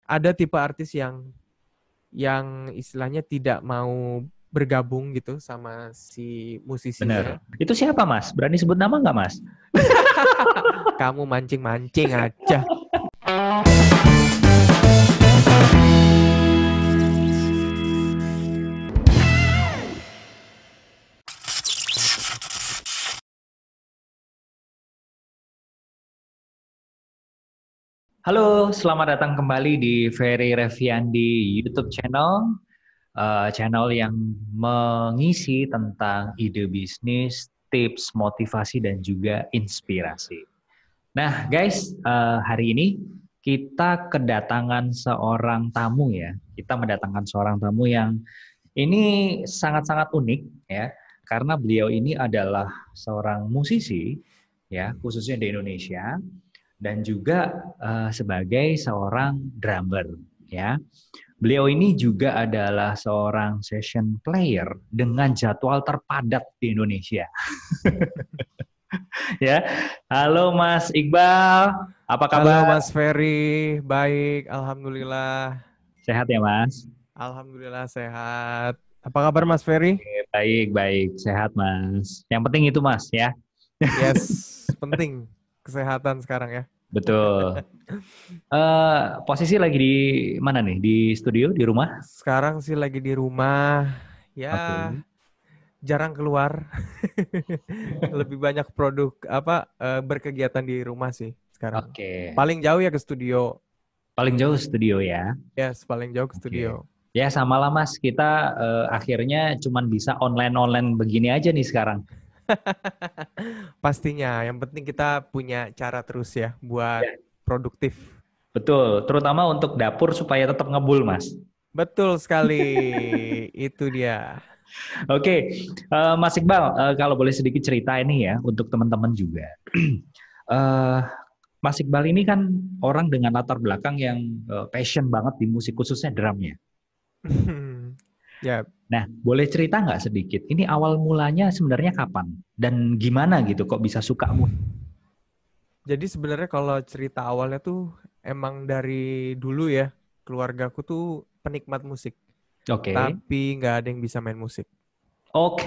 ada tipe artis yang istilahnya tidak mau bergabung gitu sama si Bener. musisinya. Itu siapa, Mas? Berani sebut nama nggak, Mas? Kamu mancing-mancing aja. Halo, selamat datang kembali di Ferry Reviandi YouTube channel, channel yang mengisi tentang ide bisnis, tips, motivasi, dan juga inspirasi. Nah, guys, hari ini kita kedatangan seorang tamu ya. Kita mendatangkan seorang tamu yang ini sangat-sangat unik ya, karena beliau ini adalah seorang musisi ya, khususnya di Indonesia dan juga sebagai seorang drummer ya. Beliau ini juga adalah seorang session player dengan jadwal terpadat di Indonesia. Ya. Halo Mas Iqbal, apa Halo kabar? Mas Ferry, baik, alhamdulillah. Sehat ya Mas? Alhamdulillah sehat. Apa kabar Mas Ferry? Baik, baik, sehat Mas. Yang penting itu Mas ya. Yes, penting kesehatan sekarang ya. Betul. Posisi lagi di mana nih? Di studio, di rumah? Sekarang sih lagi di rumah, ya Oke. jarang keluar. Lebih banyak berkegiatan di rumah sih sekarang. Oke. Paling jauh ya ke studio. Paling jauh studio ya. Yes, paling jauh ke Oke. studio. Ya sama lah Mas, kita akhirnya cuman bisa online-online begini aja nih sekarang. Pastinya, yang penting kita punya cara terus ya buat Ya. produktif. Betul, terutama untuk dapur supaya tetap ngebul Mas. Betul sekali, itu dia. Oke, Mas Iqbal, kalau boleh sedikit cerita ini ya untuk teman-teman juga. Eh, Mas Iqbal ini kan orang dengan latar belakang yang passion banget di musik, khususnya drumnya. Ya, Nah, boleh cerita nggak sedikit? Ini awal mulanya sebenarnya kapan? Dan gimana gitu kok bisa suka musik? jadi sebenarnya kalau cerita awalnya tuh emang dari dulu ya, keluargaku tuh penikmat musik, Oke, tapi nggak ada yang bisa main musik. oke.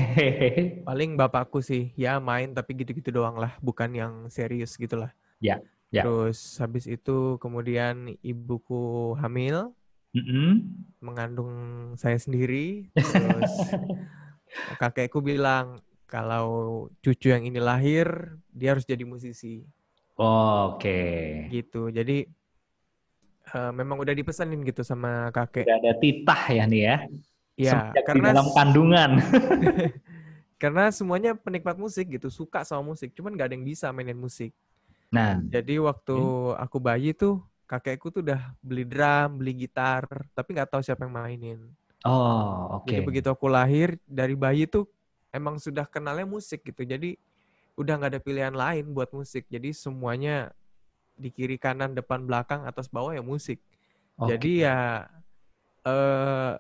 Paling bapakku sih, ya main tapi gitu-gitu doang lah, bukan yang serius gitu lah. Ya, ya. Terus habis itu kemudian ibuku hamil, Mm-mm. mengandung saya sendiri. Terus kakekku bilang kalau cucu yang ini lahir, dia harus jadi musisi. Oke. Gitu. Jadi memang udah dipesanin gitu sama kakek. Udah ada titah ya nih ya, Ya, semenjak di karena dalam kandungan. karena semuanya penikmat musik gitu, suka sama musik, cuman nggak ada yang bisa mainin musik. Nah, Jadi waktu oke. aku bayi tuh kakekku tuh udah beli drum, beli gitar, tapi nggak tahu siapa yang mainin. Oh, Jadi oke. begitu aku lahir dari bayi tuh emang sudah kenalnya musik gitu. Jadi udah nggak ada pilihan lain buat musik. Jadi semuanya di kiri kanan depan belakang atas bawah ya musik. Oke. Jadi ya eh,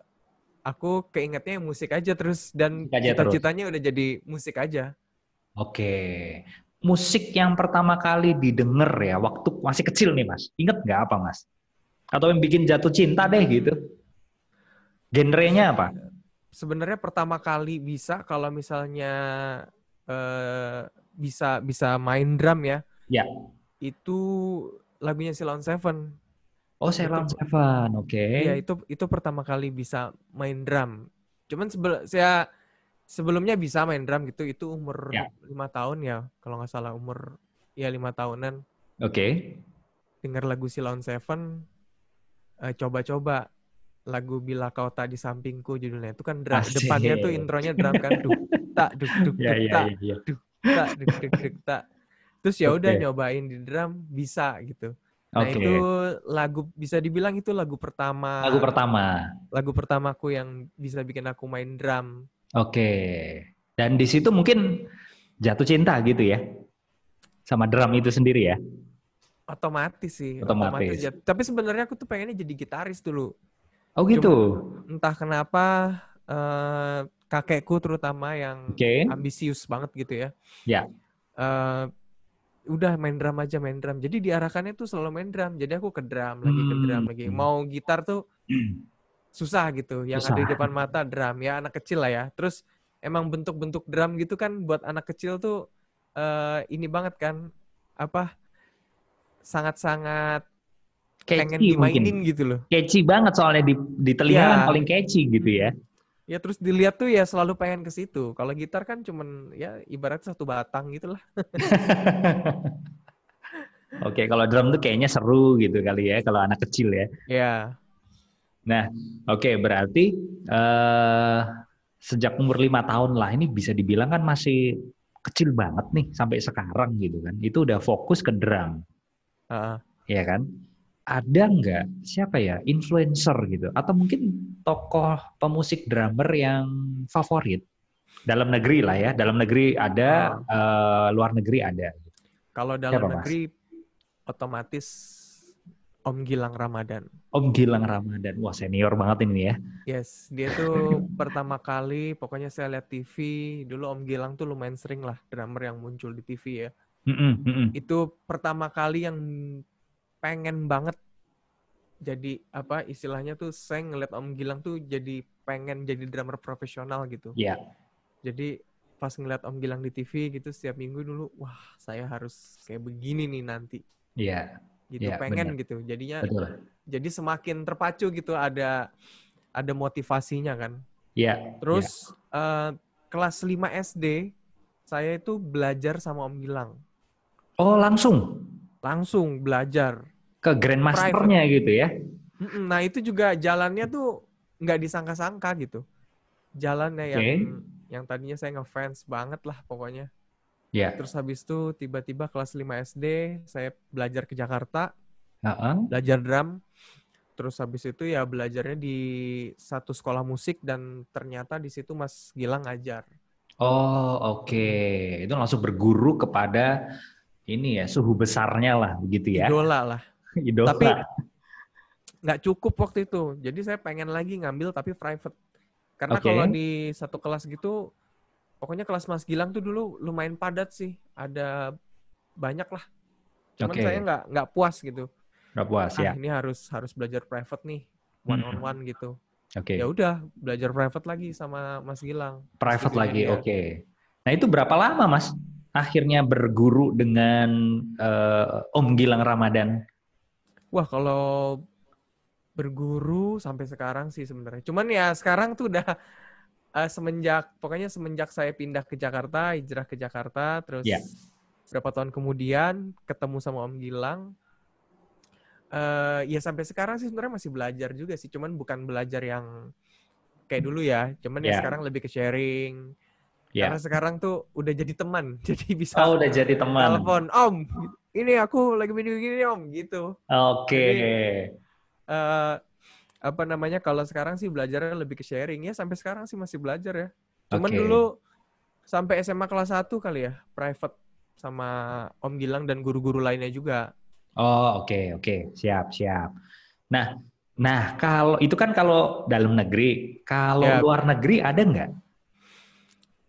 aku keingetnya yang musik aja terus dan Musik aja terus. cita-citanya udah jadi musik aja. Oke. Musik yang pertama kali didengar ya waktu masih kecil nih Mas. Ingat nggak apa Mas? Atau yang bikin jatuh cinta deh gitu. Hmm, Genrenya apa? sebenarnya pertama kali bisa kalau misalnya bisa bisa main drum ya, Ya. itu lagunya Silon Seven. Oh, Itu Ceylon Seven. Oke. iya itu pertama kali bisa main drum. Cuman saya sebelumnya bisa main drum gitu, itu umur Ya. 5 tahun ya, kalau nggak salah umur ya 5 tahunan. Oke. Dengar lagu Silon Seven, coba-coba lagu Bila Kau Tak di Sampingku judulnya. Itu kan depannya tuh Asik. intronya drum kan, duk tak duk duk Ya, duk ya, tak ya, ya. duk tak duk duk duk tak. Terus ya udah Oke. nyobain di drum bisa gitu. Nah, itu Oke. lagu bisa dibilang itu Lagu pertama. lagu pertamaku yang bisa bikin aku main drum. Oke. Dan di situ mungkin jatuh cinta gitu ya sama drum itu sendiri ya. Otomatis sih, otomatis Otomatis. ya. Tapi sebenarnya aku tuh pengennya jadi gitaris dulu. Oh gitu. Cuman entah kenapa kakekku terutama yang Oke. ambisius banget gitu ya. Ya. eh, udah main drum aja, main drum. Jadi diarahkannya tuh selalu main drum. Jadi aku ke drum lagi, ke drum Hmm. lagi. Mau gitar tuh susah gitu. Yang ada di Susah. depan mata drum. Ya anak kecil lah ya. Terus emang bentuk-bentuk drum gitu kan buat anak kecil tuh ini banget kan. Apa? Sangat-sangat pengen Catchy mungkin. dimainin gitu loh. Catchy banget soalnya di telinga kan Iya. paling catchy gitu ya. Ya terus dilihat tuh ya selalu pengen ke situ. Kalau gitar kan cuman ya ibaratnya satu batang gitu lah. Oke, kalau drum tuh kayaknya seru gitu kali ya kalau anak kecil ya. Ya. Nah, oke berarti eh sejak umur 5 tahun lah ini bisa dibilang kan masih kecil banget nih sampai sekarang gitu kan. Itu udah fokus ke drum, Uh, ya kan? Ada nggak siapa ya influencer gitu atau mungkin tokoh pemusik drummer yang favorit dalam negeri lah ya? Dalam negeri ada, uh. luar negeri ada. Kalau Siapa dalam Mas? negeri otomatis Om Gilang Ramadan. Om Gilang Ramadan. Wah senior banget ini ya. Yes, dia tuh pertama kali, pokoknya saya lihat TV, dulu Om Gilang tuh lumayan sering lah drummer yang muncul di TV ya. Mm-mm, mm-mm. Itu pertama kali yang pengen banget jadi apa istilahnya tuh saya ngeliat Om Gilang tuh jadi pengen jadi drummer profesional gitu. Ya, Jadi pas ngeliat Om Gilang di TV gitu setiap minggu dulu, wah saya harus kayak begini nih nanti. ya, Gitu ya, pengen benar, gitu. Jadinya betul. jadi semakin terpacu gitu ada motivasinya kan. Ya, ya. Terus kelas 5 SD saya itu belajar sama Om Gilang. Oh langsung Langsung belajar ke private. grandmasternya gitu ya? Nah itu juga jalannya tuh nggak disangka-sangka gitu. Jalannya Oke, yang tadinya saya ngefans banget lah pokoknya. ya. Terus habis itu tiba-tiba kelas 5 SD saya belajar ke Jakarta, Heeh. belajar drum. Terus habis itu ya belajarnya di satu sekolah musik dan ternyata di situ Mas Gilang ngajar. Oh oke, itu langsung berguru kepada ini ya suhu besarnya lah begitu ya, Idola lah. idola. Tapi nggak cukup waktu itu. Jadi saya pengen lagi ngambil tapi private. Karena kalau Oke, di satu kelas gitu, pokoknya kelas Mas Gilang tuh dulu lumayan padat sih. Ada banyak lah. Cuman saya oke, nggak puas gitu. nggak puas Ah ya. ini harus belajar private nih, one on Hmm, one gitu. Ya oke, udah belajar private lagi sama Mas Gilang di private studionya lagi, dia. oke. Nah itu berapa lama Mas akhirnya berguru dengan Om Gilang Ramadan? Wah kalau berguru sampai sekarang sih sebenarnya. Cuman ya sekarang tuh udah semenjak saya pindah ke Jakarta, hijrah ke Jakarta, Ya, terus berapa tahun kemudian ketemu sama Om Gilang. Ya sampai sekarang sih sebenarnya masih belajar juga sih, cuman bukan belajar yang kayak dulu ya. Cuman ya ya, sekarang lebih ke sharing. Karena ya. sekarang tuh udah jadi teman, jadi bisa Oh udah jadi teman. telepon, Om, ini aku lagi begini Om, gitu. Oke, Jadi eh, apa namanya kalau sekarang sih belajarnya lebih ke sharing ya sampai sekarang sih masih belajar ya. Cuman oke. dulu sampai SMA kelas 1 kali ya, private sama Om Gilang dan guru-guru lainnya juga. Oh oke, oke, siap, siap. Nah, nah kalau itu kan kalau dalam negeri, kalau Ya, luar negeri ada nggak?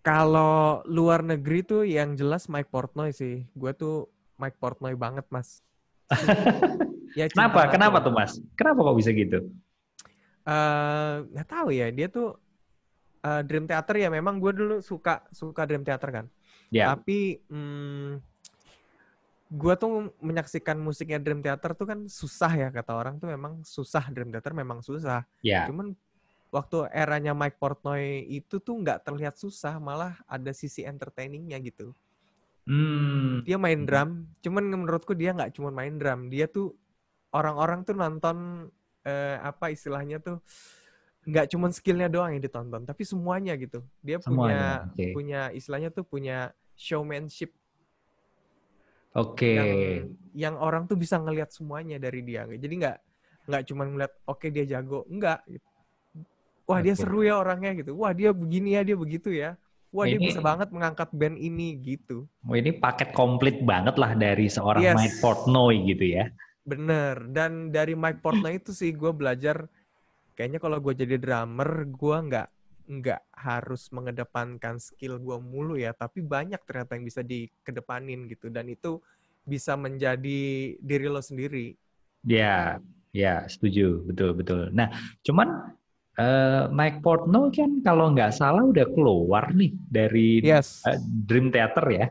kalau luar negeri tuh yang jelas Mike Portnoy sih. Gue tuh Mike Portnoy banget, Mas. Ya cinta Kenapa? mati Kenapa lah. tuh Mas? Kenapa kok bisa gitu? Nggak tahu ya, dia tuh Dream Theater ya memang gue dulu suka Dream Theater kan. Ya, Tapi gue tuh menyaksikan musiknya Dream Theater tuh kan susah ya kata orang tuh memang susah, Dream Theater memang susah. ya. Cuman waktu eranya Mike Portnoy itu tuh nggak terlihat susah, malah ada sisi entertainingnya gitu. Hmm. Dia main drum, cuman menurutku dia nggak cuma main drum, dia tuh orang-orang tuh nonton apa istilahnya tuh nggak cuma skillnya doang yang ditonton, tapi semuanya gitu. Dia Semuanya. punya Oke. punya istilahnya tuh punya showmanship Oke. yang orang tuh bisa ngelihat semuanya dari dia. Jadi nggak cuma ngeliat oke dia jago, enggak. Wah dia Oke. seru ya orangnya gitu. Wah dia begini ya, dia begitu ya. Wah dia bisa Ini banget mengangkat band ini gitu. ini paket komplit banget lah dari seorang Mike Yes, Portnoy gitu ya. bener. Dan dari Mike Portnoy itu sih gue belajar. Kayaknya kalau gue jadi drummer, gue nggak harus mengedepankan skill gue mulu ya. Tapi banyak ternyata yang bisa dikedepanin gitu. Dan itu bisa menjadi diri lo sendiri. Ya, ya, setuju, betul, betul. Nah, cuman Mike Portnoy kan kalau nggak salah udah keluar nih dari Yes. Dream Theater ya.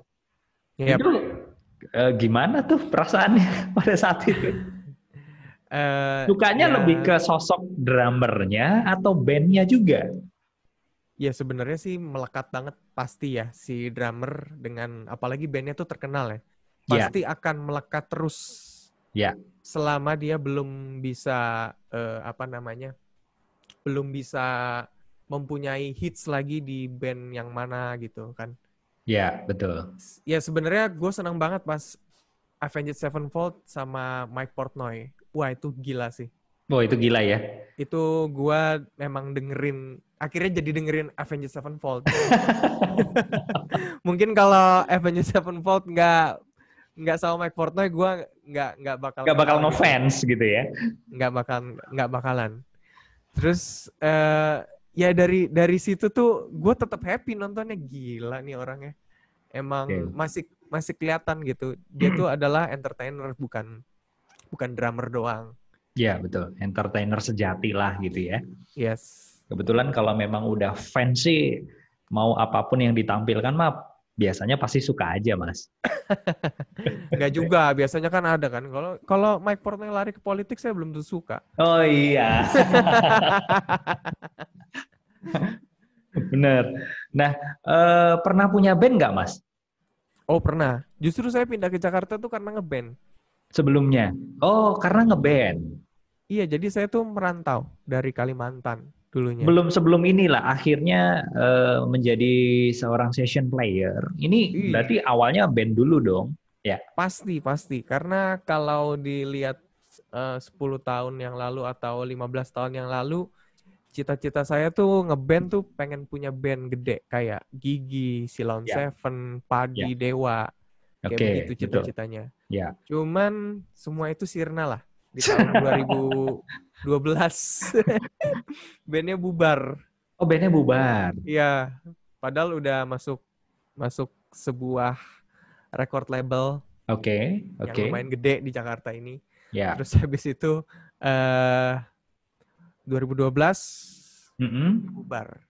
Yep. Itu gimana tuh perasaannya pada saat itu? Sukanya lebih Ya, ke sosok drummernya atau bandnya juga? ya sebenarnya sih melekat banget pasti ya si drummer dengan apalagi bandnya tuh terkenal ya. Ya, Pasti akan melekat terus ya, selama dia belum bisa apa namanya, belum bisa mempunyai hits lagi di band yang mana gitu kan. ya, betul. Ya sebenarnya gue senang banget pas Avenged Sevenfold sama Mike Portnoy. Wah itu gila sih. Oh, itu gila ya. Itu gue memang akhirnya jadi dengerin Avenged Sevenfold. Mungkin kalau Avenged Sevenfold nggak sama Mike Portnoy, gue nggak bakal Gak bakal kenal gitu. ngefans gitu ya. Nggak bakalan. Terus ya dari situ tuh gue tetap happy nontonnya. Gila nih orangnya. Emang Oke. masih kelihatan gitu. Dia tuh adalah entertainer, bukan drummer doang. Ya, betul. Entertainer sejati lah gitu ya. Yes. Kebetulan kalau memang udah fans sih, mau apapun yang ditampilkan mah biasanya pasti suka aja, Mas. Nggak juga, biasanya kan ada kan. Kalau kalau Mike Portnoy lari ke politik, saya belum tentu suka. Oh iya, bener. Nah, pernah punya band nggak, Mas? Oh pernah. Justru saya pindah ke Jakarta tuh karena ngeband. Sebelumnya? Oh, karena ngeband. Iya, jadi saya tuh merantau dari Kalimantan dulunya. Belum sebelum inilah akhirnya menjadi seorang session player. Ini Ih, berarti awalnya band dulu dong. Ya, pasti. Karena kalau dilihat 10 tahun yang lalu atau 15 tahun yang lalu, cita-cita saya tuh ngeband tuh pengen punya band gede kayak Gigi, Silon ya, Seven, ya. Padi, Dewa. Kayak Oke, begitu betul. cita-citanya. Ya. Cuman semua itu sirna lah di tahun 2012. Bandnya bubar. Oh, bandnya bubar. Iya, padahal udah masuk masuk sebuah record label Oke, yang oke. lumayan gede di Jakarta ini. Ya. Terus habis itu eh 2012 Mm-mm. bubar.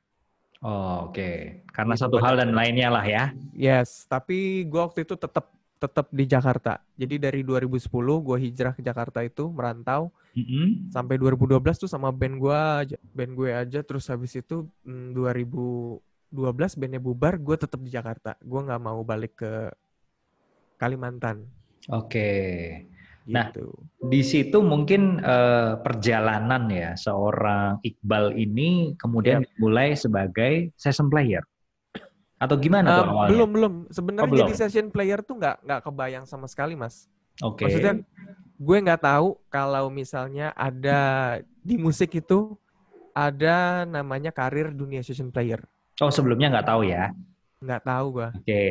Oh, oke. Karena Gitu satu hal pada dan lainnya lah ya. yes, tapi gue waktu itu tetap tetap di Jakarta. Jadi dari 2010 gue hijrah ke Jakarta itu merantau Mm-mm. sampai 2012 tuh sama band gue aja terus habis itu 2012 bandnya bubar, gue tetap di Jakarta. Gue nggak mau balik ke Kalimantan Oke. Nah, gitu. di situ mungkin perjalanan ya seorang Iqbal ini kemudian Yap. dimulai sebagai session player. Atau gimana tuh awalnya? Belum. Oh, Sebenarnya jadi belum. session player tuh nggak kebayang sama sekali, Mas. Oke. Maksudnya gue nggak tahu kalau misalnya ada di musik itu ada namanya karir dunia session player. Oh, sebelumnya nggak tahu ya. Nggak tahu gue. Oke.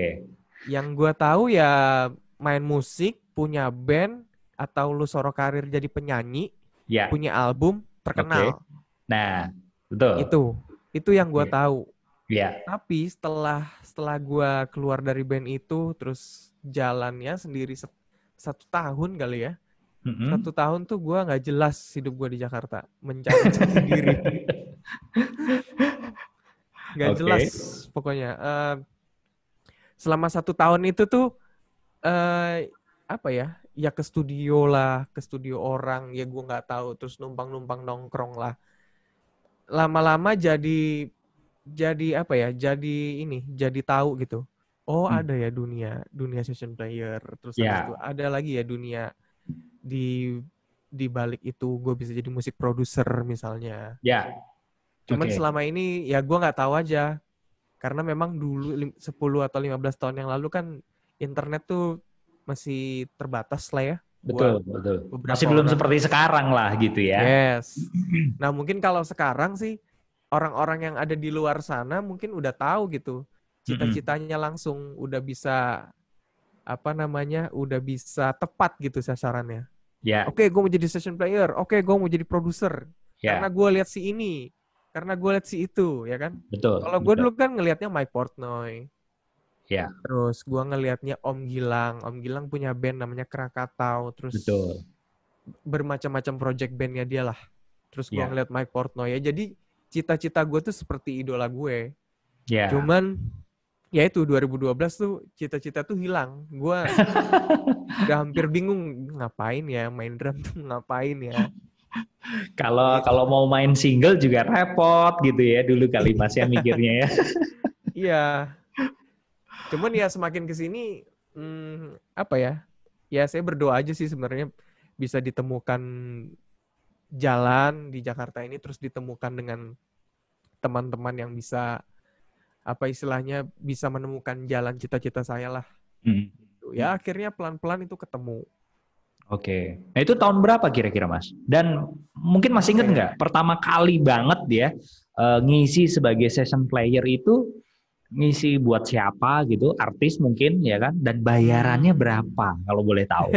Yang gue tahu ya main musik, punya band, atau lu soro karir jadi penyanyi, Ya, punya album, oke. terkenal. Nah, betul. Itu yang gue Oke. tahu. Ya. Tapi setelah gue keluar dari band itu, terus jalannya sendiri 1 tahun kali ya. Mm-mm. 1 tahun tuh gue nggak jelas hidup gue di Jakarta, mencari jati diri. Nggak jelas Oke. pokoknya. Selama 1 tahun itu tuh apa ya? Ya ke studio lah, ke studio orang. Ya gue nggak tahu. Terus numpang-numpang nongkrong lah. Lama-lama jadi apa ya? Jadi tahu gitu. Oh Hmm. ada ya dunia session player. Terus habis itu Ya, ada lagi ya dunia di di balik itu gue bisa jadi musik produser misalnya. ya. Cuman Oke. selama ini ya gue nggak tahu aja. Karena memang dulu 10 atau 15 tahun yang lalu kan internet tuh masih terbatas lah ya buat Betul, betul. Masih beberapa belum orang. seperti sekarang lah gitu ya. Yes. Nah mungkin kalau sekarang sih orang-orang yang ada di luar sana mungkin udah tahu gitu. Mm-mm. Cita-citanya langsung udah bisa apa namanya, udah bisa tepat gitu sasarannya. Ya, Oke, gue mau jadi session player. Oke, gue mau jadi produser. Karena ya, gue lihat si ini. Karena gue lihat si itu, ya kan? betul, Kalau gue betul. dulu kan ngelihatnya Mike Portnoy. Ya, Terus gue ngelihatnya Om Gilang punya band namanya Krakatau, terus betul. bermacam-macam project bandnya dia lah. Terus gue Ya, ngeliat Mike Portnoy ya, jadi cita-cita gue tuh seperti idola gue. ya. Cuman ya itu 2012 tuh cita-cita tuh hilang. Gue udah hampir bingung ngapain ya main drum tuh ngapain ya. Kalau Gitu. kalau mau main single juga repot gitu ya dulu kali Mas ya mikirnya ya. Iya, cuman ya semakin kesini apa ya? Ya saya berdoa aja sih sebenarnya bisa ditemukan jalan di Jakarta ini, terus ditemukan dengan teman-teman yang bisa apa istilahnya bisa menemukan jalan cita-cita saya lah. Hmm. Ya akhirnya pelan-pelan itu ketemu. Oke. Nah itu tahun berapa kira-kira Mas? Dan mungkin masih Apa inget ya? nggak pertama kali banget ya ngisi sebagai session player itu ngisi buat siapa gitu, artis mungkin ya kan, dan bayarannya Hmm. berapa kalau boleh tahu?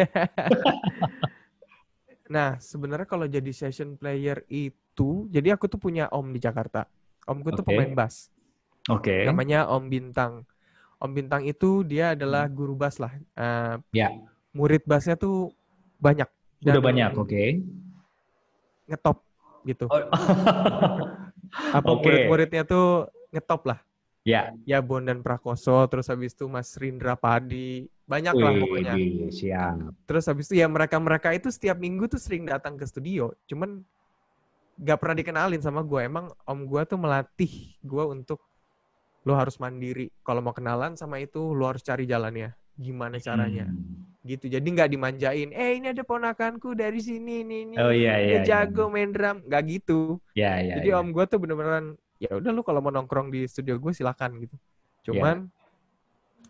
Nah, sebenarnya kalau jadi session player itu, jadi aku tuh punya om di Jakarta. Omku tuh pemain Oke, bass. oke, Namanya Om Bintang. Om Bintang itu dia adalah guru bass lah. ya, Murid bassnya tuh banyak udah dan banyak, oke. ngetop gitu. Oh. Apa Oke, murid-muridnya tuh ngetop lah. ya, Ya Bondan Prakoso, terus habis itu Mas Rindra Padi, banyak lah pokoknya. wih, siap. Terus habis itu ya mereka-mereka itu setiap minggu tuh sering datang ke studio. Cuman gak pernah dikenalin sama gue. Emang om gue tuh melatih gue untuk lo harus mandiri. Kalau mau kenalan sama itu lo harus cari jalannya. Gimana caranya? Hmm. Gitu. Jadi nggak dimanjain. Ini ada ponakanku dari sini, ini Oh iya, dia iya, iya, jago main drum. Nggak gitu. ya, ya, Jadi ya, om gue tuh bener-beneran ya udah lo kalau mau nongkrong di studio gue silakan gitu. ya, Cuman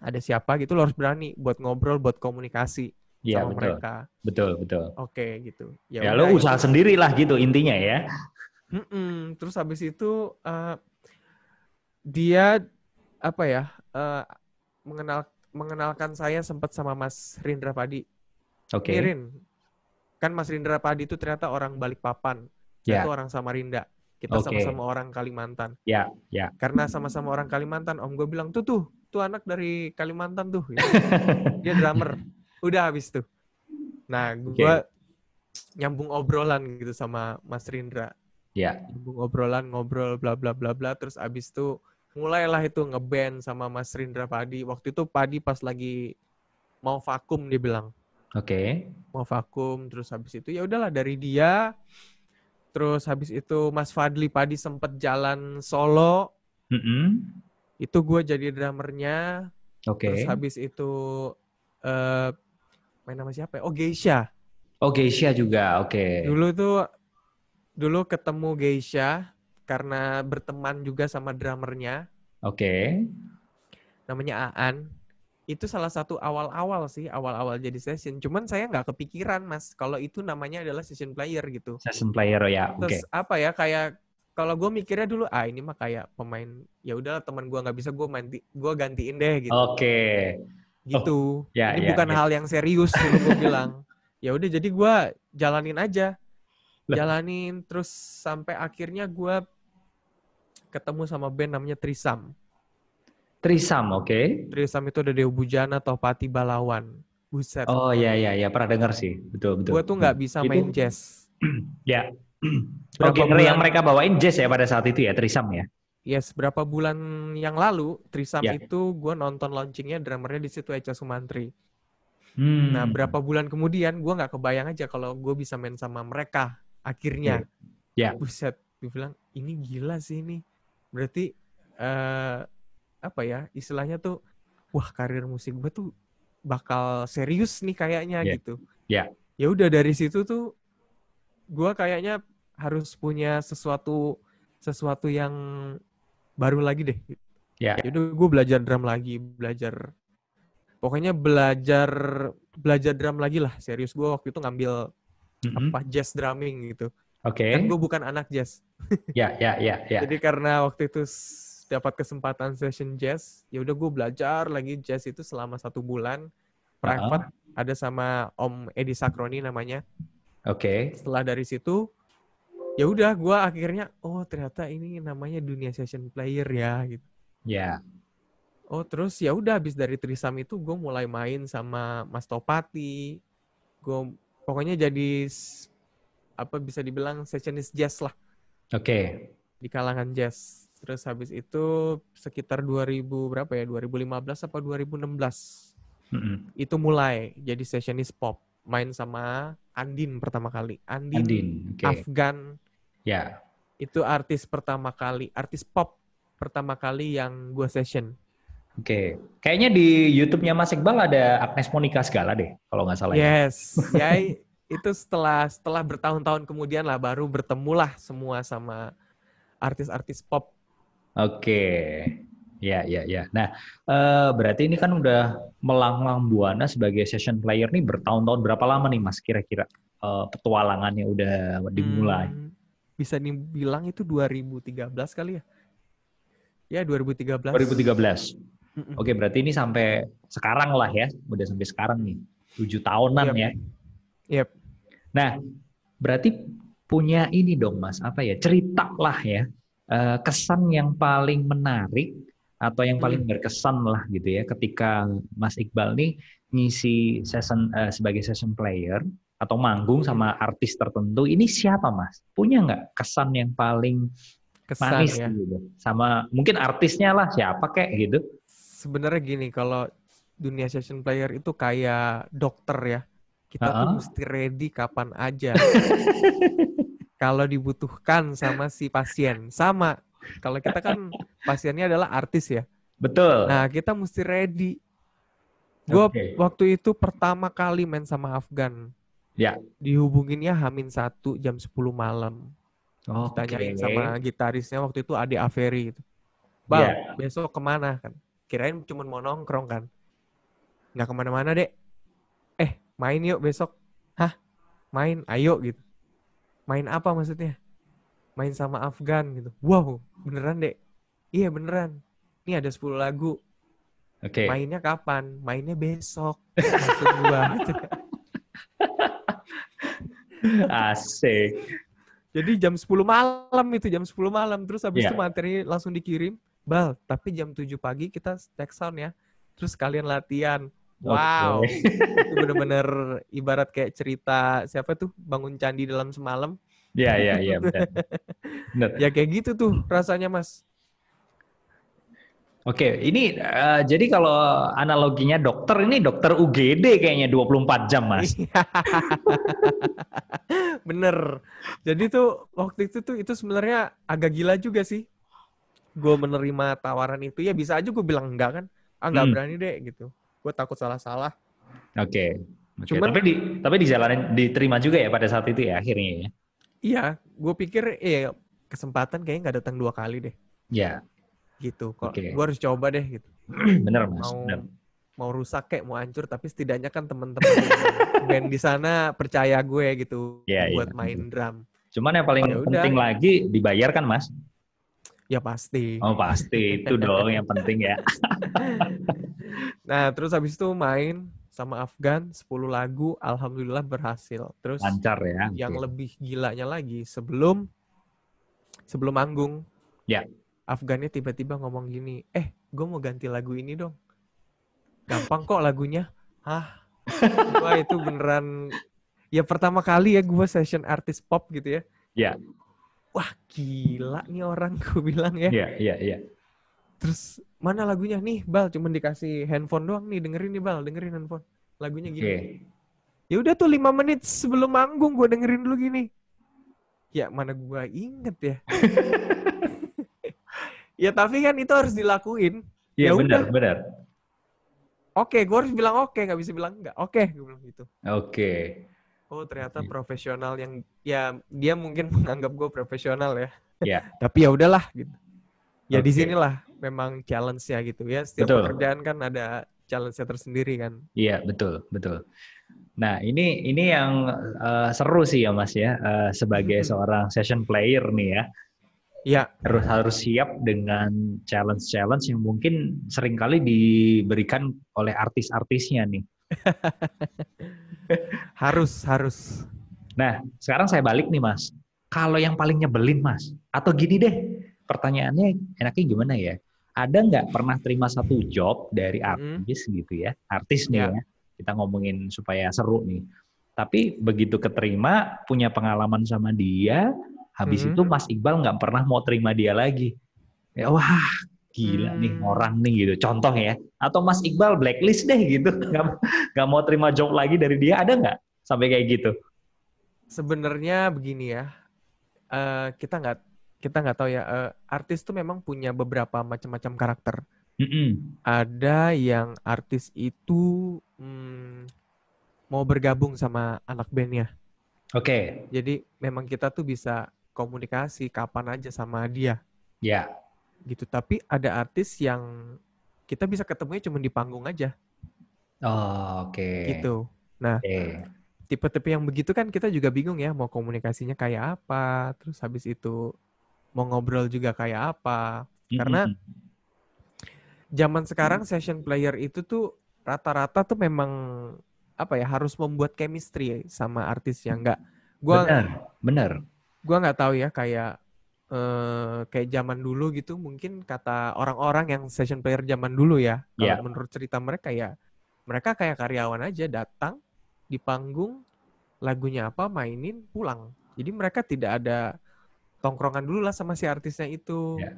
ada siapa gitu lo harus berani buat ngobrol, buat komunikasi ya, sama betul, mereka. betul, betul. Oke gitu. Ya Ya lo udah usaha itu. sendiri lah gitu intinya ya. Terus habis itu dia apa ya mengenalkan saya sempat sama Mas Rindra Padi. Nih Oke, Rin, kan Mas Rindra Padi itu ternyata orang Balikpapan. Saya ya, tuh orang Samarinda. Kita oke, sama-sama orang Kalimantan. ya, ya. Karena sama-sama orang Kalimantan, om gue bilang tuh anak dari Kalimantan tuh. Gitu. Dia drummer. Udah habis tuh. Nah, gue Oke, nyambung obrolan gitu sama Mas Rindra. ya, Nyambung obrolan, ngobrol, bla bla bla bla. Terus abis itu mulailah itu ngeband sama Mas Rindra Padi. Waktu itu Padi pas lagi mau vakum dia bilang. oke, Mau vakum, terus habis itu ya udahlah dari dia. Terus habis itu Mas Fadli Padi sempet jalan solo. mm-mm. Itu gue jadi drummernya. Terus Oke. habis itu eh main nama siapa ya? Oh Geisha. Oh Geisha juga, oke, Dulu ketemu Geisha karena berteman juga sama drummernya. oke. Namanya Aan. Itu salah satu awal-awal sih, awal-awal jadi session. Cuman saya nggak kepikiran, Mas, kalau itu namanya adalah session player gitu. Session player ya, oke. Terus apa ya, kayak kalau gue mikirnya dulu, ini mah kayak pemain, ya udahlah teman gue nggak bisa, gue gantiin deh gitu. Oke. Oh, Gitu. ya, Ini ya, bukan ya. hal yang serius dulu gue bilang. Ya udah, jadi gue jalanin aja, Lah, jalanin terus sampai akhirnya gue ketemu sama band namanya Trisam. Trisam, oke. Trisam itu ada Dewa Bujana, Topati Balawan. Buset. Oh ya, ya, ya, pernah dengar sih, betul, betul. Gue tuh Nah, nggak bisa itu, main jazz. ya. Oh, Berapa genre yang bulan, mereka bawain jazz ya pada saat itu ya, Trisam ya. berapa bulan yang lalu, Trisam Ya. itu gue nonton launchingnya, drummernya di situ Echa Sumantri. Nah, Hmm. berapa bulan kemudian gue nggak kebayang aja kalau gue bisa main sama mereka. Oke. Akhirnya, Ya, buset, gue bilang ini gila sih ini. Berarti eh, apa ya istilahnya tuh, wah karir musik gue tuh bakal serius nih kayaknya ya, gitu. ya, Ya udah dari situ tuh gue kayaknya harus punya sesuatu yang baru lagi deh. ya. Ya udah gue belajar drum lagi, pokoknya belajar belajar drum lagi lah. Serius gue waktu itu ngambil Mm-mm. jazz drumming gitu. Kan Oke. gue bukan anak jazz. Ya, ya, ya, ya. Jadi karena waktu itu dapat kesempatan session jazz, ya udah gue belajar lagi jazz itu selama 1 bulan private, Uh-uh. ada sama Om Edi Sakroni namanya. Oke. Setelah dari situ ya udah gue akhirnya ternyata ini namanya dunia session player ya gitu. Ya. Oh, terus ya udah habis dari Trisam itu gue mulai main sama Mas Topati. Gue pokoknya jadi apa bisa dibilang sessionis jazz lah Oke. di kalangan jazz. Terus habis itu sekitar 2000 berapa ya? 2015 apa 2016. Mm-mm. Itu mulai jadi sessionis pop. Main sama Andin pertama kali. Andin Andin, oke. Afgan Ya, itu artis pop pertama kali yang gue session. oke. Kayaknya di YouTube-nya Mas Iqbal ada Agnes Monica segala deh, kalau nggak salah ya. Yes, ya itu setelah bertahun-tahun kemudian lah baru bertemulah semua sama artis-artis pop. Oke. Ya, ya, ya. Nah, berarti ini kan udah melanglang buana sebagai session player nih bertahun-tahun. Berapa lama nih Mas kira-kira petualangannya udah dimulai? Bisa dibilang itu 2013 kali ya. Ya 2013. 2013. Mm-mm. Oke, berarti ini sampai sekarang lah ya. Udah sampai sekarang nih. 7 tahunan Yep. ya. Yep. Nah, berarti punya ini dong Mas, apa ya? Cerita lah ya. Kesan yang paling menarik atau yang paling berkesan lah gitu ya ketika Mas Iqbal nih ngisi sebagai session player atau manggung sama artis tertentu. Ini siapa Mas? Punya nggak kesan yang paling Kesan manis ya. gitu? Sama mungkin artisnya lah siapa kek gitu. Sebenarnya gini, kalau dunia session player itu kayak dokter ya. Kita tuh Heeh. mesti ready kapan aja. Kalau dibutuhkan sama si pasien. Sama. Kalau kita kan pasiennya adalah artis ya. Betul. Nah, kita mesti ready. Gue Oke. waktu itu pertama kali main sama Afgan. Ya. Dihubunginnya H-1 jam 10 malam. Oke. Ditanyain sama gitarisnya waktu itu Ade Averi gitu. Bal, Ya. besok kemana kan? Kirain cuma mau nongkrong kan. Nggak kemana-mana dek. Main yuk besok. Hah? Main? Ayo gitu. Main apa maksudnya? Main sama Afgan gitu. Wow, beneran dek? Iya beneran. Ini ada 10 lagu. Oke. Mainnya kapan? Mainnya besok. Maksud gua. Asik. Jadi jam 10 malam itu, jam 10 malam. Terus habis itu Ya. materi langsung dikirim. Bal, tapi jam 7 pagi kita cek sound ya. Terus kalian latihan. Wow. Oke. Itu bener-bener ibarat kayak cerita, siapa tuh, bangun candi dalam semalam. Ya, ya, ya, benar. Benar. Ya kayak gitu tuh rasanya Mas. Oke, ini jadi kalau analoginya dokter ini dokter UGD kayaknya 24 jam, Mas. Bener. Jadi tuh waktu itu tuh itu sebenarnya agak gila juga sih. Gue menerima tawaran itu, ya bisa aja gue bilang enggak kan. Nggak berani deh gitu. Gue takut salah-salah. Oke. Cuman Tapi dijalanin, diterima juga ya pada saat itu ya akhirnya ya. iya, gue pikir kesempatan kayaknya nggak datang 2 kali deh. Ya. Gitu. Kok Oke. gue harus coba deh gitu. Bener, Mas. Bener. Mau rusak kayak mau hancur, tapi setidaknya kan temen-temen band di sana percaya gue gitu buat main drum. Cuman yang paling penting lagi dibayar kan, Mas? Ya pasti. Oh pasti, itu dong yang penting ya. Nah terus habis itu main sama Afgan 10 lagu, alhamdulillah berhasil. Terus lancar ya. yang lebih gilanya lagi sebelum manggung, ya, Afgannya tiba-tiba ngomong gini, gue mau ganti lagu ini dong. Gampang kok lagunya. Hah? Wah itu beneran, ya pertama kali ya gue session artis pop gitu ya. Ya. Wah gila nih orang, gue bilang ya. Iya. Terus mana lagunya? Nih Bal, cuma dikasih handphone doang nih, dengerin nih Bal, dengerin handphone. Lagunya gini. Ya udah tuh 5 menit sebelum manggung gue dengerin dulu gini. Ya mana gue inget ya. Ya tapi kan itu harus dilakuin. Iya benar. Oke, gue harus bilang oke, nggak bisa bilang enggak. Oke, gue bilang gitu. Oke. Oh ternyata profesional yang, ya dia mungkin menganggap gue profesional ya. Ya. Tapi ya udahlah gitu. Ya di sinilah memang challenge-nya gitu ya. Setiap pekerjaan kan ada challenge-nya tersendiri kan. Iya, betul. Nah, ini yang seru sih ya Mas ya, sebagai seorang session player nih ya. Iya. Harus siap dengan challenge yang mungkin seringkali diberikan oleh artis-artisnya nih. Harus. Nah, sekarang saya balik nih Mas. Kalau yang paling nyebelin Mas, atau gini deh, pertanyaannya enaknya gimana ya? ada nggak pernah terima satu job dari Mm-mm. artis gitu ya, artis nih Ya. ya, kita ngomongin supaya seru nih. Tapi begitu keterima, punya pengalaman sama dia, habis itu Mm-mm. Mas Iqbal nggak pernah mau terima dia lagi. Ya, wah, gila nih Hmm, orang nih gitu. Contoh ya. Atau Mas Iqbal blacklist deh gitu. Nggak mau terima job lagi dari dia. Ada nggak sampai kayak gitu? sebenarnya begini ya. Kita nggak tahu ya. Artis tuh memang punya beberapa macam-macam karakter. Mm-mm. Ada yang artis itu mau bergabung sama anak bandnya. Oke, Jadi memang kita tuh bisa komunikasi kapan aja sama dia ya. gitu. Tapi ada artis yang kita bisa ketemunya cuma di panggung aja Oh, oke. gitu. Nah, Oke. tipe-tipe yang begitu kan kita juga bingung ya mau komunikasinya kayak apa. Terus habis itu mau ngobrol juga kayak apa. Karena Mm-mm. zaman sekarang session player itu tuh rata-rata tuh memang apa ya harus membuat chemistry sama artisnya. Gua Benar, benar. gua nggak tahu ya kayak zaman dulu gitu mungkin kata orang-orang yang session player zaman dulu ya. Kalau Ya, menurut cerita mereka ya mereka kayak karyawan aja datang di panggung lagunya apa mainin pulang. Jadi mereka tidak ada tongkrongan dulu lah sama si artisnya itu. ya,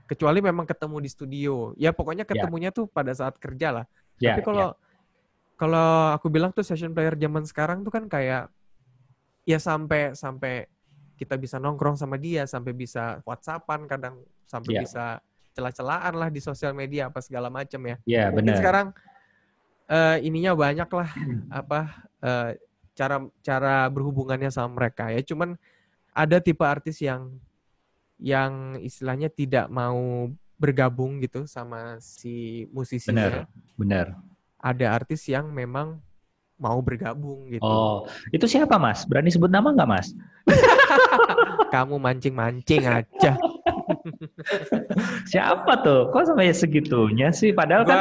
Kecuali memang ketemu di studio. Ya pokoknya ya, ketemunya tuh pada saat kerja lah. Tapi ya, ya, kalau kalau aku bilang tuh session player zaman sekarang tuh kan kayak ya sampai sampai kita bisa nongkrong sama dia, sampai bisa WhatsAppan kadang, sampai ya, bisa celah-celahan lah di sosial media apa segala macam ya. ya, Mungkin benar. sekarang ininya banyak lah apa eh, cara cara berhubungannya sama mereka ya. Cuman ada tipe artis yang istilahnya tidak mau bergabung gitu sama si musisinya. Benar, benar. Ada artis yang memang mau bergabung gitu. Oh, itu siapa Mas? Berani sebut nama nggak Mas? Kamu mancing-mancing aja. Siapa tuh? Kok sampai segitunya sih? Padahal kan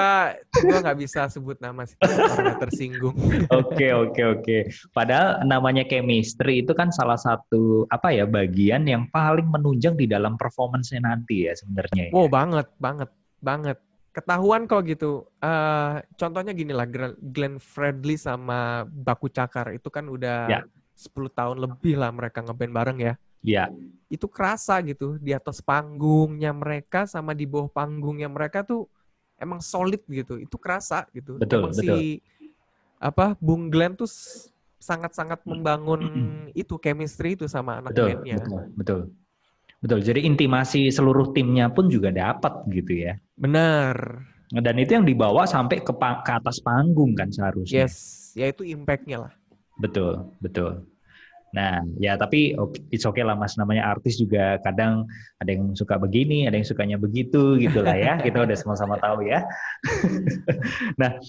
Gua nggak bisa sebut nama sih takut orangnya tersinggung. oke, oke, oke. Padahal namanya chemistry itu kan salah satu apa ya bagian yang paling menunjang di dalam performance-nya nanti ya sebenarnya Wow, ya. banget, banget, banget. Ketahuan kok gitu. Contohnya gini lah, Glenn Fredly sama Baku Cakar itu kan udah Ya, 10 tahun lebih lah mereka ngeband bareng ya. ya, Itu kerasa gitu di atas panggungnya mereka sama di bawah panggungnya mereka tuh emang solid gitu. Itu kerasa gitu. betul, Emang betul. si apa Bung Glenn tuh sangat-sangat membangun itu chemistry itu sama anak Betul, bandnya. betul, betul. Betul. Jadi intimasi seluruh timnya pun juga dapat gitu ya. Benar. Dan itu yang dibawa sampai ke atas panggung kan seharusnya. Yes, yaitu impact-nya lah. Betul, betul. Nah, ya tapi it's okay lah Mas, namanya artis juga kadang ada yang suka begini, ada yang sukanya begitu gitu lah ya. Kita udah sama-sama tahu ya. Nah,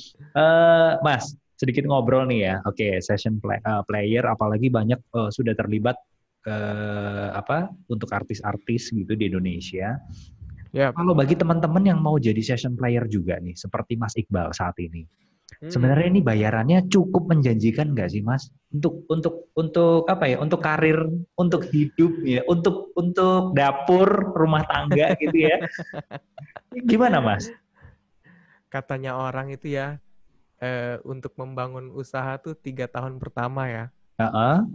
Mas, sedikit ngobrol nih ya. Oke, player apalagi banyak sudah terlibat apa untuk artis-artis gitu di Indonesia. Ya. Kalau bagi teman-teman yang mau jadi session player juga nih, seperti Mas Iqbal saat ini, Hmm. sebenarnya ini bayarannya cukup menjanjikan nggak sih, Mas? Untuk apa ya? Untuk karir, untuk hidup ya, untuk dapur, rumah tangga gitu ya. Gimana, Mas? Katanya orang itu ya untuk membangun usaha tuh 3 tahun pertama ya. Heeh.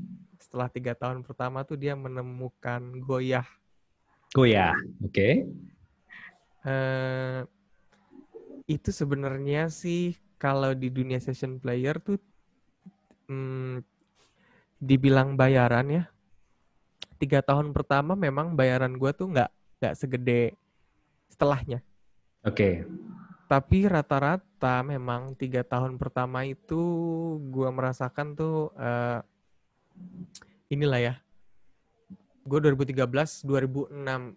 Setelah 3 tahun pertama tuh dia menemukan goyah. Oh ya, oke. Eh, itu sebenarnya sih kalau di dunia session player tuh hmm, dibilang bayaran ya. 3 tahun pertama memang bayaran gue tuh nggak segede setelahnya. Oke. Tapi rata-rata memang 3 tahun pertama itu gue merasakan tuh inilah ya. Gue 2013, 2006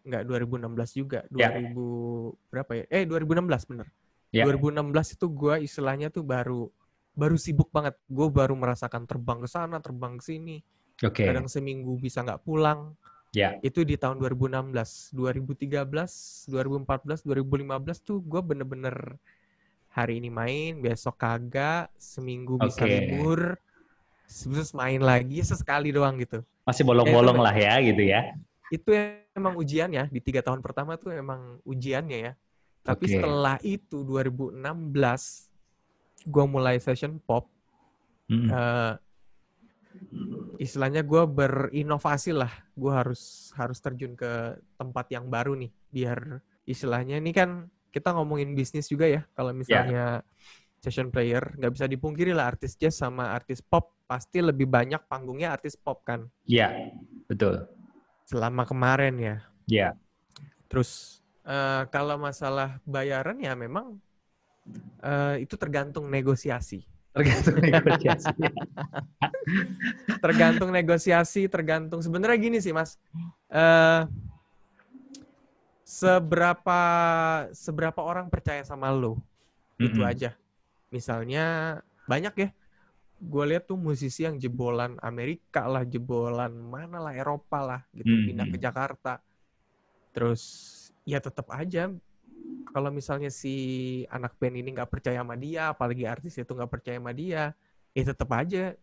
nggak 2016 juga, Ya, 2000 berapa ya? 2016 bener. ya. 2016 itu gue istilahnya tuh baru baru sibuk banget. Gue baru merasakan terbang ke sana, terbang ke sini. Oke. Kadang seminggu bisa nggak pulang. Ya. Itu di tahun 2016. 2013, 2014, 2015 tuh gue bener-bener hari ini main, besok kagak, seminggu bisa Oke. libur, terus main lagi sesekali doang gitu. Masih Ya itu bolong-bolong lah ya gitu ya. itu emang ujiannya di 3 tahun pertama tuh emang ujiannya ya. Tapi Oke. setelah itu 2016 gue mulai session pop. Mm-mm. Istilahnya gue berinovasi lah. Gue harus terjun ke tempat yang baru nih. Biar istilahnya ini kan kita ngomongin bisnis juga ya. Kalau Ya, misalnya session player, nggak bisa dipungkiri lah artis jazz sama artis pop pasti lebih banyak panggungnya artis pop kan. ya, betul. Selama kemarin ya. Ya, Terus kalau masalah bayaran ya memang itu tergantung negosiasi. tergantung negosiasi. Tergantung negosiasi, tergantung sebenarnya gini sih Mas. Eh, seberapa orang percaya sama lo, itu Mm-mm. aja. Misalnya banyak ya, gue lihat tuh musisi yang jebolan Amerika lah, jebolan mana lah, Eropa lah, gitu, pindah ke Mm-mm. Jakarta. Terus ya tetap aja, kalau misalnya si anak band ini nggak percaya sama dia, apalagi artis itu nggak percaya sama dia, ya tetap aja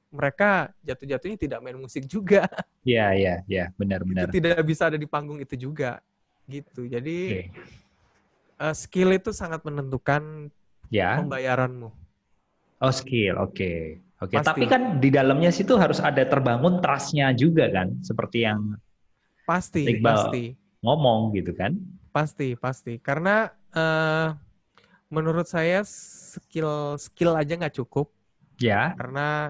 mereka jatuh-jatuhnya tidak main musik juga. Ya, ya, ya, Itu benar-benar. tidak bisa ada di panggung itu juga, gitu. Jadi Oke. skill itu sangat menentukan Ya, pembayaranmu. oh skill, oke. Oke, tapi Pasti, kan di dalamnya situ harus ada terbangun trust-nya juga kan, seperti yang Mas pasti, Iqbal pasti, ngomong gitu kan. pasti. Karena menurut saya skill aja nggak cukup. Ya, Karena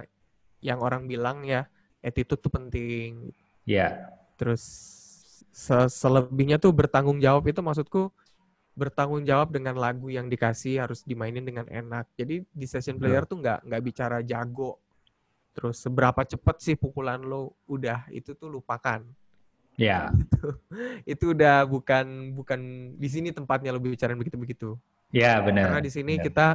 yang orang bilang ya attitude tuh penting. ya. Terus selebihnya tuh bertanggung jawab itu maksudku bertanggung jawab dengan lagu yang dikasih harus dimainin dengan enak. Jadi di session Betul. player tuh nggak bicara jago. Terus seberapa cepat sih pukulan lo, udah itu tuh lupakan. Ya, Itu udah bukan bukan di sini tempatnya lo bicara begitu-begitu. ya Karena benar, di sini benar. kita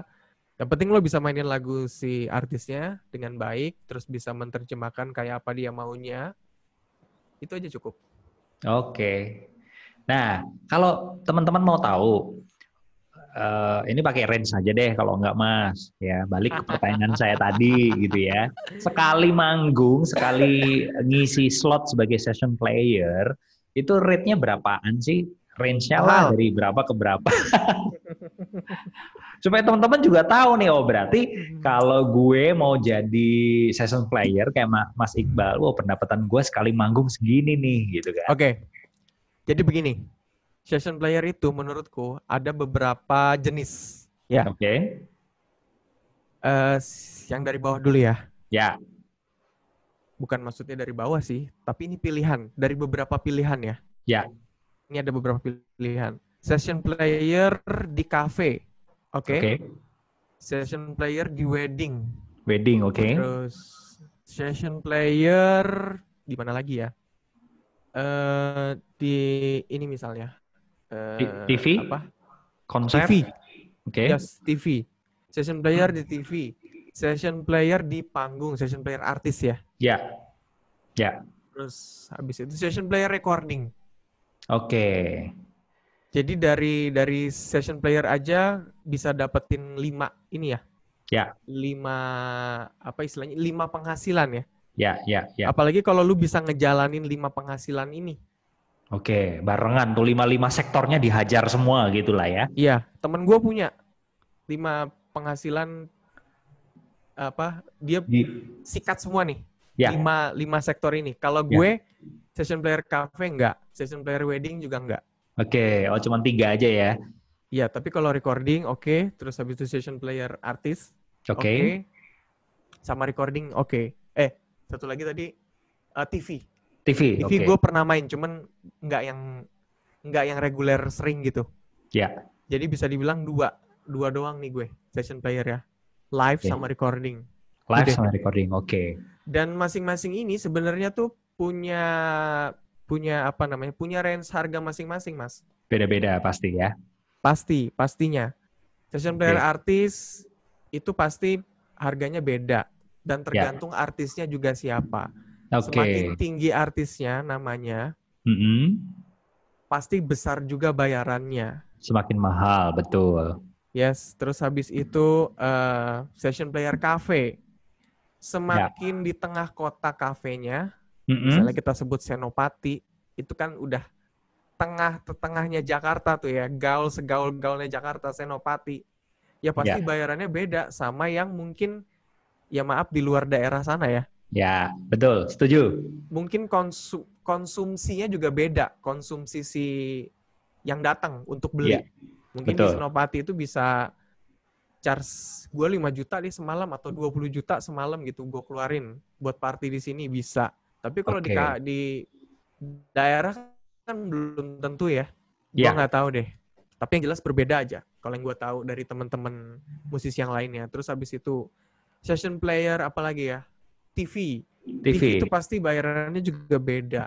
yang penting lo bisa mainin lagu si artisnya dengan baik, terus bisa menerjemahkan kayak apa dia maunya. Itu aja cukup. Oke. Nah, kalau teman-teman mau tahu, ini pakai range saja deh kalau nggak Mas. Ya, balik ke pertanyaan saya tadi gitu ya. Sekali manggung, sekali ngisi slot sebagai session player, itu rate-nya berapaan sih? Range-nya lah Mahal. dari berapa ke berapa? Supaya teman-teman juga tahu nih, oh berarti kalau gue mau jadi session player kayak Mas Iqbal, wah pendapatan gue sekali manggung segini nih gitu kan. Oke, jadi begini. Session player itu menurutku ada beberapa jenis. Ya, Oke. eh, yang dari bawah dulu ya. Ya, Bukan maksudnya dari bawah sih, tapi ini pilihan. Dari beberapa pilihan ya. ya, Ini ada beberapa pilihan. Session player di cafe. Oke. oke. Session player di wedding. Wedding, oke. Terus session player di mana lagi ya? Di ini misalnya. TV, Apa? konser, TV. oke. Yes, TV. Session player di TV. Session player di panggung, session player artis ya. Ya, ya, Terus habis itu session player recording. oke. Jadi dari session player aja bisa dapetin 5 ini ya. Ya, 5 apa istilahnya? 5 penghasilan ya. ya, ya, ya. Apalagi kalau lu bisa ngejalanin 5 penghasilan ini. Oke, barengan tuh lima sektornya dihajar semua gitu lah ya. Iya, temen gue punya 5 penghasilan apa? Dia Di, sikat semua nih. ya, 5 sektor ini. Kalau ya. gue session player cafe enggak, session player wedding juga enggak. Oke, oh cuma 3 aja ya. Iya, tapi kalau recording oke, terus habis itu session player artis Oke, oke, sama recording oke. Satu lagi tadi TV. TV, TV oke. gue pernah main, cuman nggak yang reguler sering gitu. Ya, Jadi bisa dibilang dua doang nih gue session player ya, live oke. sama recording. Live Udah. sama recording, oke. Dan masing-masing ini sebenarnya tuh punya apa namanya? Punya range harga masing-masing, Mas. Beda-beda pasti ya. Pastinya. Session player artis itu pasti harganya beda dan tergantung artisnya juga siapa. Semakin tinggi artisnya namanya, pasti besar juga bayarannya. Semakin mahal, betul. Yes, terus habis itu session player cafe. Semakin di tengah kota kafenya, misalnya kita sebut Senopati, itu kan udah tengahnya Jakarta tuh ya, gaul segaul-gaulnya Jakarta, Senopati. Ya pasti Ya, bayarannya beda sama yang mungkin ya maaf di luar daerah sana ya. ya, betul, setuju. Mungkin konsumsinya juga beda, konsumsi si yang datang untuk Iya, beli. Mungkin di betul. Senopati itu bisa charge gue 5 juta nih semalam atau 20 juta semalam gitu gue keluarin buat party di sini bisa. Tapi kalau Oke. di daerah kan belum tentu ya. Gue Ya, nggak tahu deh. Tapi yang jelas berbeda aja. Kalau yang gue tahu dari teman-teman musisi yang lainnya. Terus habis itu session player apalagi ya? TV. TV itu TV. pasti bayarannya juga beda.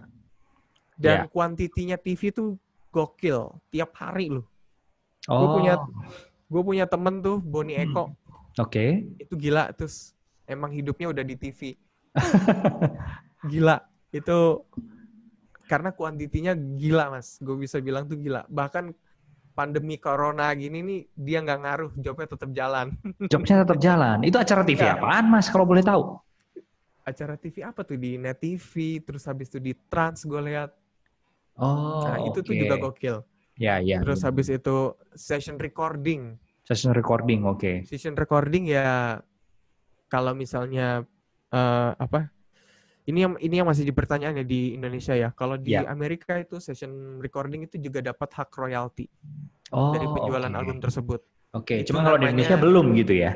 Ya. Dan kuantitinya TV itu gokil. Tiap hari loh. Gue punya Oh, gue punya temen tuh Boni Eko. oke. Itu gila. Terus emang hidupnya udah di TV. Gila. Itu karena kuantitinya gila mas. Gue bisa bilang tuh gila. Bahkan pandemi corona gini nih dia nggak ngaruh. Jobnya tetap jalan. Jobnya tetap jalan. Itu acara TV Ya, apaan, Mas, kalau boleh tahu? acara TV apa tuh di Net TV. Terus habis itu di Trans gue lihat. Nah Oh, itu tuh juga oke. gokil. Ya, ya, Terus ya. habis itu session recording. Session recording, oke. Session recording ya kalau misalnya apa? Ini yang masih dipertanyaan ya di Indonesia ya. Kalau di Ya. Amerika itu session recording itu juga dapat hak royalti dari Oh, penjualan oke. album tersebut. Oke, Itu cuma kalau di Indonesia namanya belum gitu ya?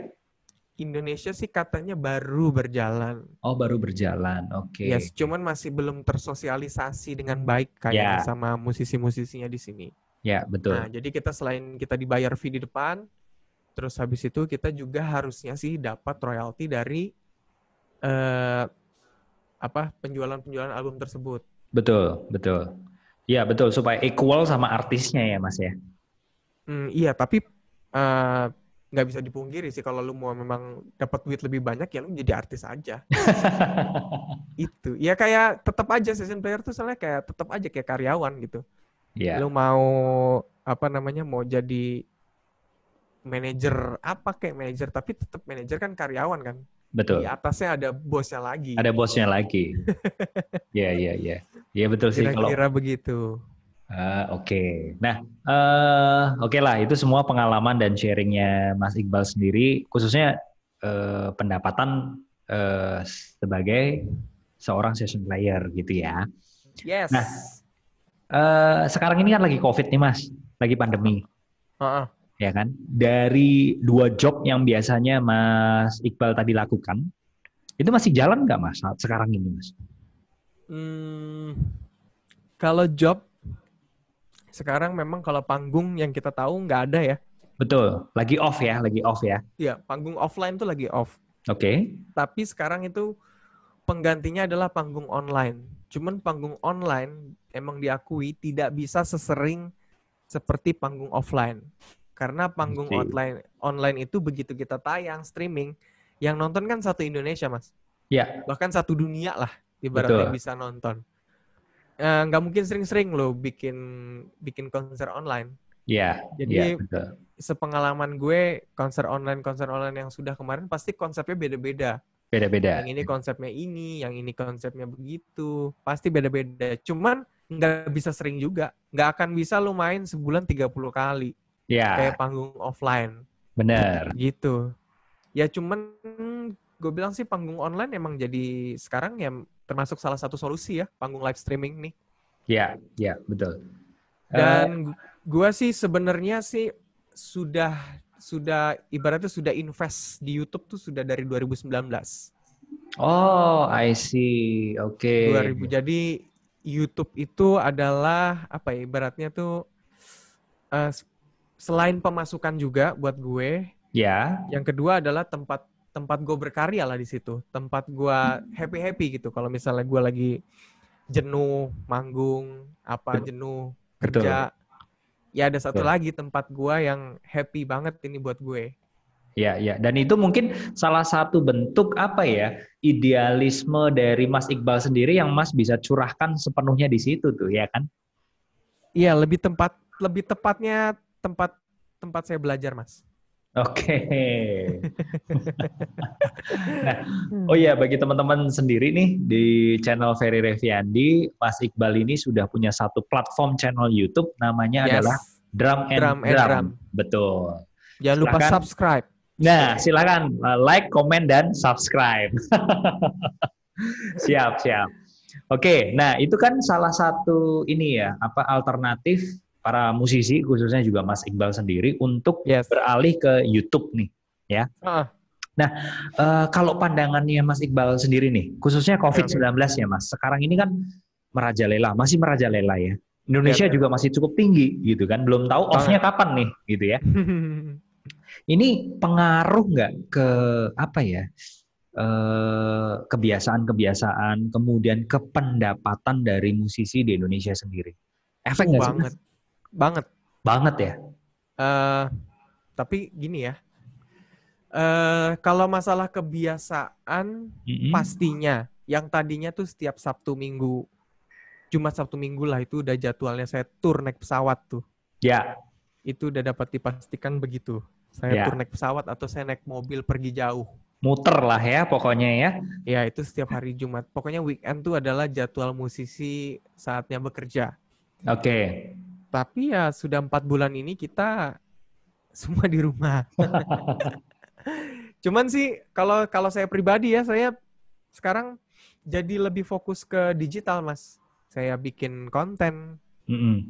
Indonesia sih katanya baru berjalan. Oh, baru berjalan. Oke. Ya, cuman masih belum tersosialisasi dengan baik kayaknya Ya, sama musisi-musisinya di sini. ya, Nah, betul. jadi kita selain kita dibayar fee di depan, terus habis itu kita juga harusnya sih dapat royalti dari eh, penjualan-penjualan album tersebut. Betul, betul. Ya, betul. Supaya equal sama artisnya ya, Mas ya? Iya, tapi eh, nggak bisa dipungkiri sih kalau lu mau memang dapat duit lebih banyak ya lu jadi artis aja. Itu. Ya kayak tetap aja session player tuh soalnya kayak tetap aja kayak karyawan gitu. Lu Ya, mau mau jadi manajer apa kayak manajer tapi tetap manajer kan karyawan kan. Di betul. atasnya ada bosnya lagi. Ada bosnya lagi. Ya, ya, ya. Ya, betul sih kalau Kira-kira begitu. oke. Nah, oke lah, itu semua pengalaman dan sharingnya Mas Iqbal sendiri, khususnya pendapatan sebagai seorang session player gitu ya. Nah, Yes. sekarang ini kan lagi COVID nih Mas, lagi pandemi, Heeh. ya kan? Dari 2 job yang biasanya Mas Iqbal tadi lakukan, itu masih jalan nggak Mas saat sekarang ini Mas? Hmm, kalau job sekarang memang kalau panggung yang kita tahu nggak ada ya. Betul, lagi off ya, lagi off ya. Iya, panggung offline tuh lagi off. Oke, Tapi sekarang itu penggantinya adalah panggung online. Cuman panggung online emang diakui tidak bisa sesering seperti panggung offline. Karena panggung I see. online itu begitu kita tayang streaming, yang nonton kan satu Indonesia, Mas. Ya, Bahkan satu dunia lah ibaratnya betul. bisa nonton. Nggak mungkin sering-sering loh bikin bikin konser online. Ya, ya, Jadi betul. sepengalaman gue konser online yang sudah kemarin pasti konsepnya beda-beda. Yang Beda-beda. ini konsepnya ini, yang ini konsepnya begitu. Pasti beda-beda. Cuman nggak bisa sering juga. Nggak akan bisa lu main sebulan 30 kali. Ya, Kayak panggung offline. benar. Gitu. Ya cuman gue bilang sih panggung online emang jadi sekarang ya termasuk salah satu solusi ya. Panggung live streaming nih. Ya, ya, betul. Eh, Dan gue sih sebenarnya sih sudah ibaratnya sudah invest di YouTube tuh sudah dari 2019. oh, I see. Oke. 2000. Jadi YouTube itu adalah apa ya ibaratnya tuh eh, selain pemasukan juga buat gue, Ya, yang kedua adalah tempat tempat gue berkarya lah di situ. Tempat gue happy gitu. Kalau misalnya gue lagi jenuh manggung, apa bet- jenuh betul. kerja, ya ada satu Betul. lagi tempat gue yang happy banget ini buat gue. Ya, ya. Dan itu mungkin salah satu bentuk apa ya, idealisme dari Mas Iqbal sendiri yang Mas bisa curahkan sepenuhnya di situ tuh, ya kan? Iya, lebih tepatnya tempat tempat saya belajar, Mas. Oke. Nah, oh ya, bagi teman-teman sendiri nih di channel Ferry Reviandi, Mas Iqbal ini sudah punya satu platform channel YouTube namanya adalah Yes, Drum and drum and Drum. drum. Betul. Jangan lupa Silakan. subscribe. Nah, silakan like, komen, dan subscribe. Siap, siap. Oke, nah itu kan salah satu ini ya, apa alternatif para musisi khususnya juga Mas Iqbal sendiri untuk Yes. beralih ke YouTube nih, ya. Ah, Nah, kalau pandangannya Mas Iqbal sendiri nih, khususnya oke oke. COVID-19 ya Mas, sekarang ini kan merajalela, masih merajalela ya. Yep, Indonesia juga masih cukup tinggi gitu kan, belum tahu off-nya banget. kapan nih gitu ya. Ini pengaruh nggak ke apa ya, kebiasaan-kebiasaan, kemudian kependapatan dari musisi di Indonesia sendiri? Efek nggak sih Mas? Banget, banget. Banget ya? eh tapi gini ya, kalau masalah kebiasaan Mm-mm. pastinya, yang tadinya tuh setiap Sabtu Minggu, Jumat Sabtu Minggu lah itu udah jadwalnya saya tur naik pesawat tuh. Ya, Itu udah dapat dipastikan begitu. Saya tur ya. naik pesawat atau saya naik mobil pergi jauh. Muter lah ya pokoknya ya. Ya itu setiap hari Jumat. Pokoknya weekend tuh adalah jadwal musisi saatnya bekerja. Oke. Tapi ya sudah 4 bulan ini kita semua di rumah. Cuman sih kalau saya pribadi ya, saya sekarang jadi lebih fokus ke digital, Mas. Saya bikin konten, Mm-mm.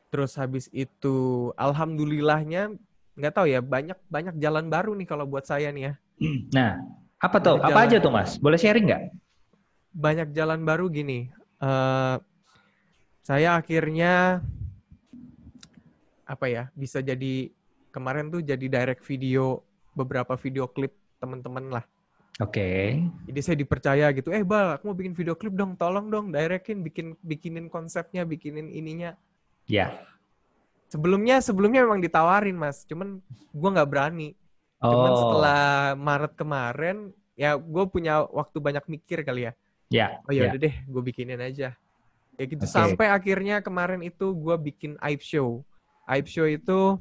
terus habis itu alhamdulillahnya nggak tahu ya, banyak banyak jalan baru nih kalau buat saya nih ya. Nah, apa tuh? Banyak Apa aja jalan tuh Mas? Boleh sharing nggak? banyak jalan baru gini. Eh, saya akhirnya apa ya, bisa jadi kemarin tuh jadi direct video beberapa video klip teman-teman lah. Oke. Jadi saya dipercaya gitu, Bal, aku mau bikin video klip dong, tolong dong, directin, bikinin konsepnya, bikinin ininya. Ya. Sebelumnya memang ditawarin, Mas, cuman gue nggak berani. Cuman Oh, setelah Maret kemarin, ya gue punya waktu banyak mikir kali ya. ya, Oh ya ya. udah deh, gue bikinin aja. Ya gitu Oke. sampai akhirnya kemarin itu gue bikin Aib Show. Aib Show itu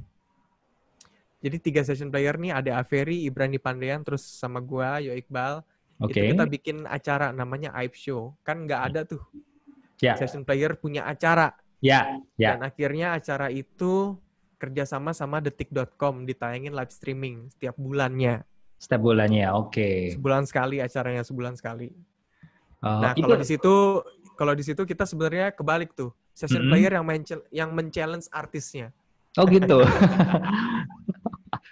jadi 3 session player nih, ada Averi, Ibrani Pandean, terus sama gue, Yo Iqbal. Itu kita Oke. bikin acara namanya Aib Show. Kan nggak ada tuh Ya, session player punya acara. ya, Dan ya. akhirnya acara itu kerjasama sama detik.com, ditayangin live streaming setiap bulannya. Setiap bulannya. Oke. Sebulan sekali acaranya, sebulan sekali. Nah, Itu. kalau di situ kita sebenarnya kebalik tuh. Session player Mm-mm. yang men-challenge artisnya. Oh gitu.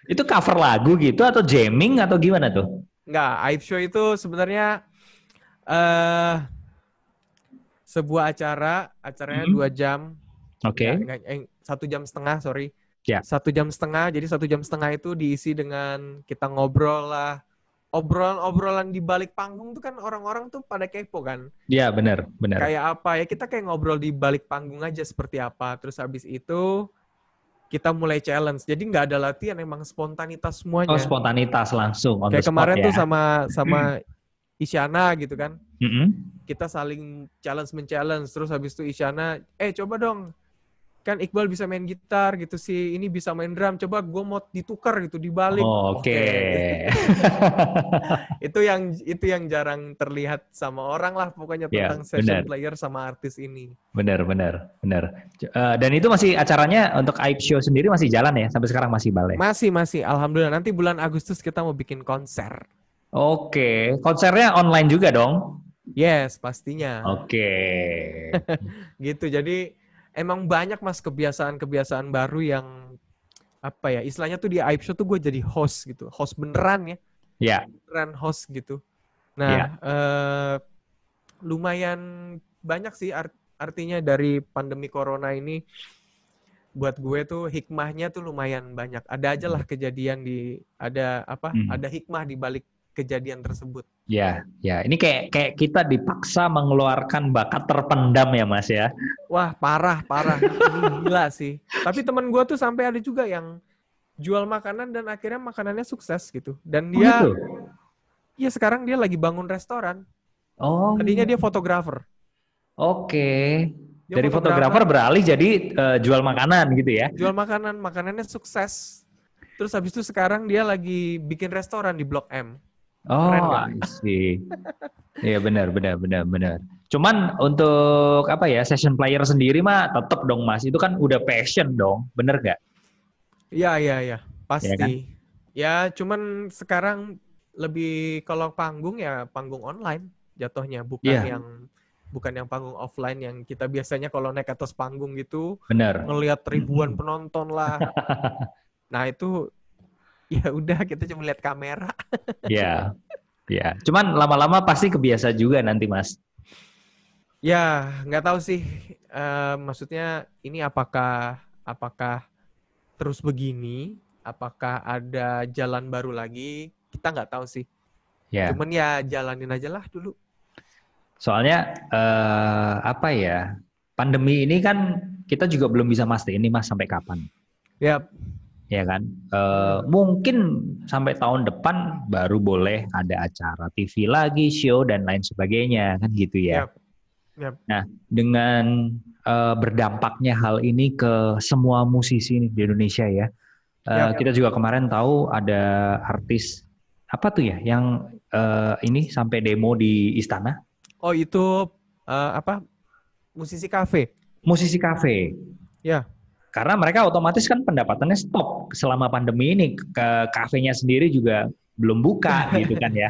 Itu cover lagu gitu atau jamming atau gimana tuh? Nggak, Aib Show itu sebenarnya eh sebuah acaranya 2 Mm-mm. jam. Oke. 1 jam setengah, sorry. Ya. 1 jam setengah, jadi 1 jam setengah itu diisi dengan kita ngobrol lah. Obrolan-obrolan di balik panggung tuh kan orang-orang tuh pada kepo kan. Ya, benar, benar. Kayak apa ya, kita kayak ngobrol di balik panggung aja seperti apa. Terus habis itu kita mulai challenge. Jadi nggak ada latihan, emang spontanitas Oh, semuanya. spontanitas langsung on the Kayak spot kemarin tuh ya. sama Isyana gitu kan. Mm-mm. Kita saling challenge. Terus habis itu Isyana, coba dong, kan Iqbal bisa main gitar gitu sih, ini bisa main drum, coba gue mau ditukar gitu, dibalik. Oke. Oke. Itu yang jarang terlihat sama orang lah pokoknya Ya, tentang session benar. player sama artis ini. Benar, benar, benar. Dan itu masih acaranya untuk Aib Show sendiri masih jalan ya sampai sekarang masih balai. Masih alhamdulillah, nanti bulan Agustus kita mau bikin konser. Oke, konsernya online juga dong. Yes, pastinya. Oke. Gitu. Jadi emang banyak Mas kebiasaan-kebiasaan baru yang apa ya, istilahnya tuh di Aib Show tuh gue jadi host gitu. Host beneran ya. Ya, Beneran host gitu. ya. Nah, lumayan banyak sih artinya dari pandemi corona ini buat gue tuh hikmahnya tuh lumayan banyak. Ada aja lah kejadian Hmm. ada hikmah di balik kejadian tersebut. Ya, ya. Ini kayak kita dipaksa mengeluarkan bakat terpendam ya, Mas ya. Wah, parah. Ini gila sih. Tapi teman gue tuh sampai ada juga yang jual makanan dan akhirnya makanannya sukses gitu. Dan Oh gitu. ya sekarang dia lagi bangun restoran. Tadinya Oh, dia fotografer. oke. Dia Dari fotografer fotografer, beralih jadi jual makanan gitu ya. jual makanannya sukses. Terus habis itu sekarang dia lagi bikin restoran di Blok M. Keren Oh, nggak? I see. Iya benar, benar, benar, benar. Cuman untuk apa ya, session player sendiri mah tetap dong Mas. Itu kan udah passion dong, bener nggak? Iya, iya, iya. Ya Pasti. kan? Ya, cuman sekarang lebih kalau panggung ya panggung online jatuhnya, Iya, bukan yang panggung offline yang kita biasanya kalau naik atas panggung gitu benar. ngelihat ribuan penonton lah. Nah, itu ya udah kita cuma lihat kamera. Ya, ya. Cuman lama-lama pasti kebiasa juga nanti Mas. Ya, nggak tahu sih. Maksudnya ini apakah terus begini? Apakah ada jalan baru lagi? Kita nggak tahu sih. Ya. Cuman ya jalanin aja lah dulu. Soalnya apa ya? Pandemi ini kan kita juga belum bisa mastiin ini Mas sampai kapan. Ya, Ya kan? mm, Mungkin sampai tahun depan baru boleh ada acara TV lagi, show dan lain sebagainya kan gitu ya. ya, ya, Nah, dengan berdampaknya hal ini ke semua musisi nih di Indonesia ya. ya. Kita juga kemarin tahu ada artis apa tuh ya yang ini sampai demo di istana, Oh itu apa? Musisi kafe. musisi kafe. Ya, Karena mereka otomatis kan pendapatannya stop selama pandemi ini, ke kafenya sendiri juga belum buka gitu kan ya.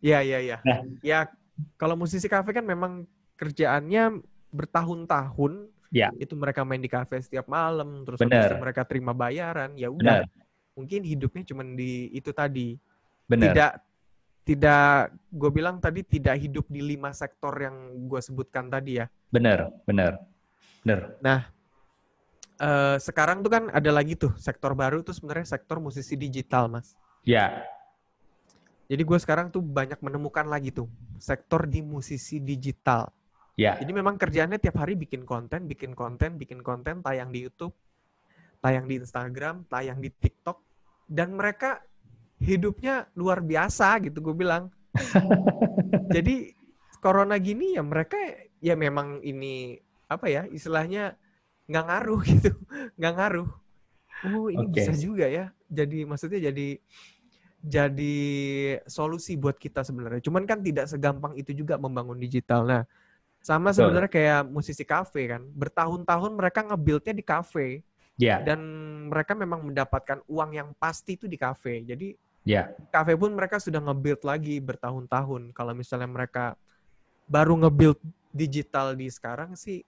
ya, ya, ya. Nah, Ya, kalau musisi kafe kan memang kerjaannya bertahun-tahun. ya Itu mereka main di kafe setiap malam, terus habis itu benar, mereka terima bayaran. Ya udah, benar, mungkin hidupnya cuma di itu tadi. benar, Tidak tidak gue bilang tadi tidak hidup di 5 sektor yang gue sebutkan tadi ya. benar, benar, benar. Nah, sekarang tuh kan ada lagi tuh sektor baru tuh sebenarnya sektor musisi digital, Mas. Ya, Jadi gue sekarang tuh banyak menemukan lagi tuh sektor di musisi digital. ya. Jadi memang kerjaannya tiap hari bikin konten, bikin konten, bikin konten, tayang di YouTube, tayang di Instagram, tayang di TikTok, dan mereka hidupnya luar biasa gitu gue bilang. Jadi corona gini ya mereka ya memang ini apa ya istilahnya nggak ngaruh gitu, nggak ngaruh. Oh ini bisa Oke. juga ya. Jadi maksudnya jadi solusi buat kita sebenarnya. Cuman kan tidak segampang itu juga membangun digital. Nah, sama Betul. sebenarnya kayak musisi kafe kan. Bertahun-tahun mereka nge-build-nya di kafe. Ya, Dan mereka memang mendapatkan uang yang pasti itu di kafe. Jadi ya, kafe pun mereka sudah nge-build lagi bertahun-tahun. Kalau misalnya mereka baru nge-build digital di sekarang sih,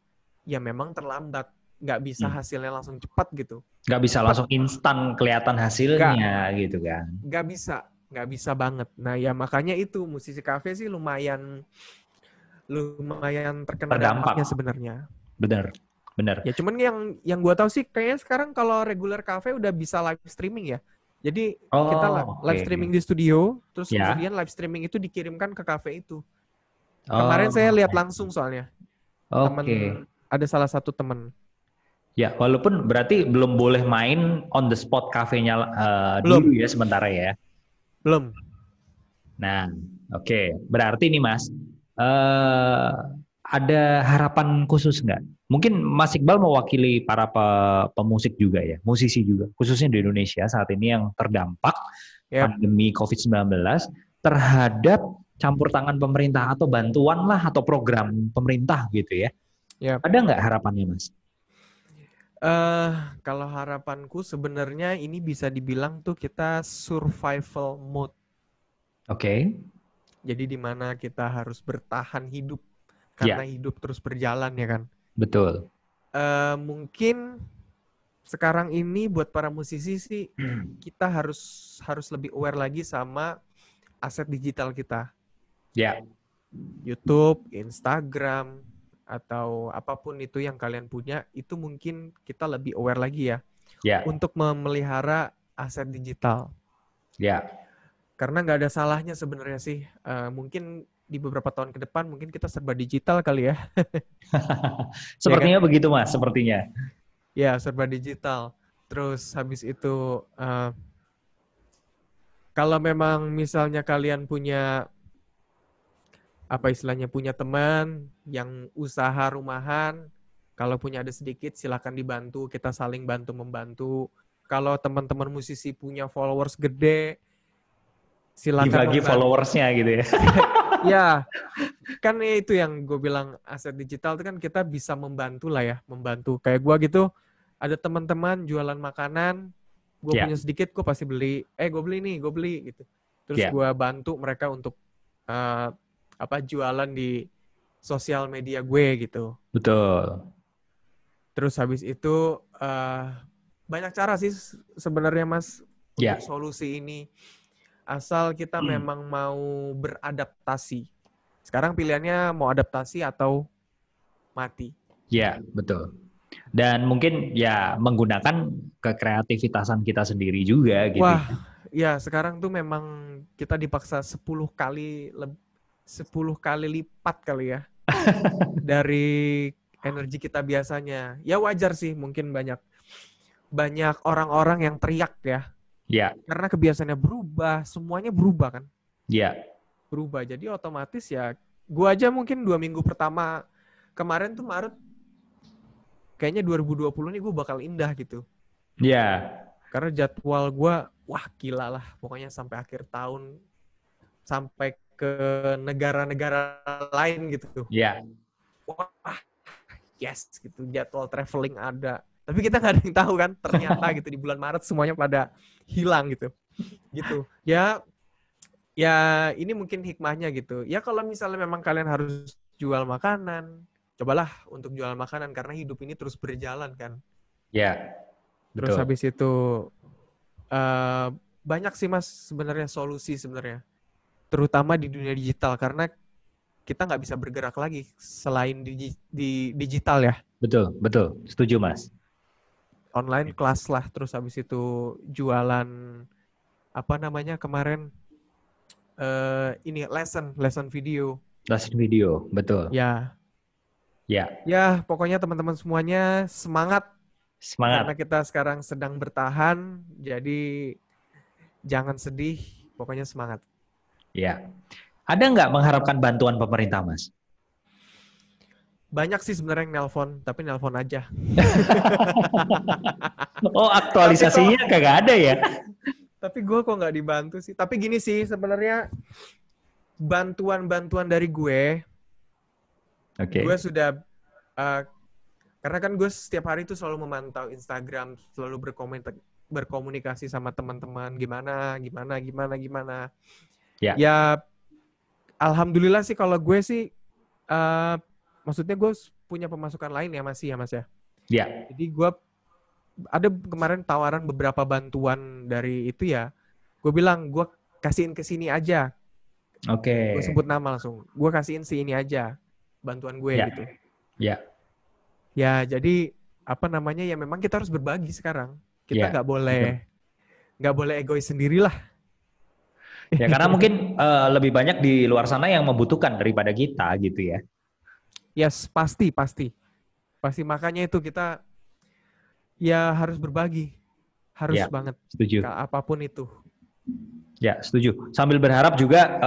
ya memang terlambat. Nggak bisa Hmm. hasilnya langsung cepat gitu. Nggak bisa Cepat, langsung instan kelihatan nggak, hasilnya gitu kan. nggak bisa banget. Nah ya makanya itu musisi kafe sih lumayan lumayan terkena Terdampak, dampaknya sebenarnya. benar, benar. Ya cuman yang gue tahu sih kayaknya sekarang kalau regular cafe udah bisa live streaming ya. Jadi kita Oh, live oke. streaming di studio, terus Ya, kemudian live streaming itu dikirimkan ke cafe itu. Kemarin saya oh, lihat langsung soalnya. oke. Temen ada salah satu temen. Ya, walaupun berarti belum boleh main on the spot kafenya dulu Belum, ya sementara ya. belum. Nah, oke. Berarti nih Mas, eh ada harapan khusus nggak? Mungkin Mas Iqbal mewakili para pemusik juga ya, musisi juga, khususnya di Indonesia saat ini yang terdampak Ya, pandemi COVID-19 terhadap campur tangan pemerintah atau bantuan lah atau program pemerintah gitu ya. ya. Ada nggak harapannya Mas? Kalau harapanku sebenarnya ini bisa dibilang tuh kita survival mode. Oke. Jadi di mana kita harus bertahan hidup karena Ya, hidup terus berjalan ya kan. betul. Mungkin sekarang ini buat para musisi sih kita harus lebih aware lagi sama aset digital kita. Ya, YouTube, Instagram, atau apapun itu yang kalian punya, itu mungkin kita lebih aware lagi ya ya, untuk memelihara aset digital. ya. Karena nggak ada salahnya sebenarnya sih. Mungkin di beberapa tahun ke depan mungkin kita serba digital kali ya. Ya kan? Sepertinya begitu Mas, sepertinya. Ya, serba digital. Terus habis itu kalau memang misalnya kalian punya apa istilahnya punya teman yang usaha rumahan, kalau punya ada sedikit silakan dibantu, kita saling bantu membantu. kalau teman-teman musisi punya followers gede, silakan Dibagi membantu. followersnya gitu ya. Ya, kan itu yang gue bilang aset digital itu kan kita bisa membantu lah ya, membantu. Kayak gue gitu, ada teman-teman jualan makanan, gue Ya, punya sedikit, gue pasti beli. Gue beli nih, gue beli gitu. Terus ya, gue bantu mereka untuk jualan di sosial media gue gitu. betul. Terus habis itu banyak cara sih sebenarnya Mas Ya. untuk solusi ini. Asal kita memang mau beradaptasi. Sekarang pilihannya mau adaptasi atau mati. Ya, betul. Dan mungkin ya menggunakan kekreativitasan kita sendiri juga gitu. Wah, ya sekarang tuh memang kita dipaksa 10 kali lipat kali ya dari energi kita biasanya. Ya wajar sih, mungkin banyak orang-orang yang teriak ya. Ya. Karena kebiasaannya berubah, semuanya berubah kan. Ya. Berubah. Jadi otomatis ya, gua aja mungkin 2 minggu pertama kemarin tuh Maret, kayaknya 2020 nih gue bakal indah gitu. Ya. Karena jadwal gue, wah gila lah. Pokoknya sampai akhir tahun, sampai ke negara-negara lain gitu. Ya. Wah, yes gitu. Jadwal traveling ada. Tapi kita nggak ada yang tahu kan. Ternyata gitu di bulan Maret semuanya pada hilang gitu. Gitu. Ya ini mungkin hikmahnya gitu. Ya kalau misalnya memang kalian harus jual makanan, cobalah untuk jual makanan karena hidup ini terus berjalan kan. Ya. Betul. Terus habis itu banyak sih Mas sebenarnya solusi sebenarnya. Terutama di dunia digital karena kita nggak bisa bergerak lagi selain di digital ya. Betul, betul. Setuju Mas. Online kelas lah, terus habis itu jualan apa namanya kemarin ini lesson video. Lesson video, betul. Ya. Ya. Ya, pokoknya teman-teman semuanya semangat. Semangat. Karena kita sekarang sedang bertahan, jadi jangan sedih, pokoknya semangat. Ya. Ada nggak mengharapkan bantuan pemerintah, Mas? Banyak sih sebenarnya yang nelpon, tapi nelpon aja. Oh, aktualisasinya kagak ada ya? Tapi gue kok nggak dibantu sih. Tapi gini sih, sebenarnya bantuan-bantuan dari gue, gue sudah, karena kan gue setiap hari tuh selalu memantau Instagram, selalu berkomunikasi sama teman-teman, gimana. Ya, alhamdulillah sih kalau gue sih, maksudnya gue punya pemasukan lain ya masih ya Mas ya. Ya. Jadi gue ada kemarin tawaran beberapa bantuan dari itu ya. Gue bilang gue kasihin ke sini aja. Oke. Gue sebut nama langsung. Gue kasihin si ini aja bantuan gue gitu. Ya. Ya jadi apa namanya ya memang kita harus berbagi sekarang. Kita nggak boleh egois sendirilah. Ya karena mungkin lebih banyak di luar sana yang membutuhkan daripada kita gitu ya. Yes, pasti. Makanya itu kita ya harus berbagi. Harus banget. Setuju. Apapun itu. Ya, setuju. Sambil berharap juga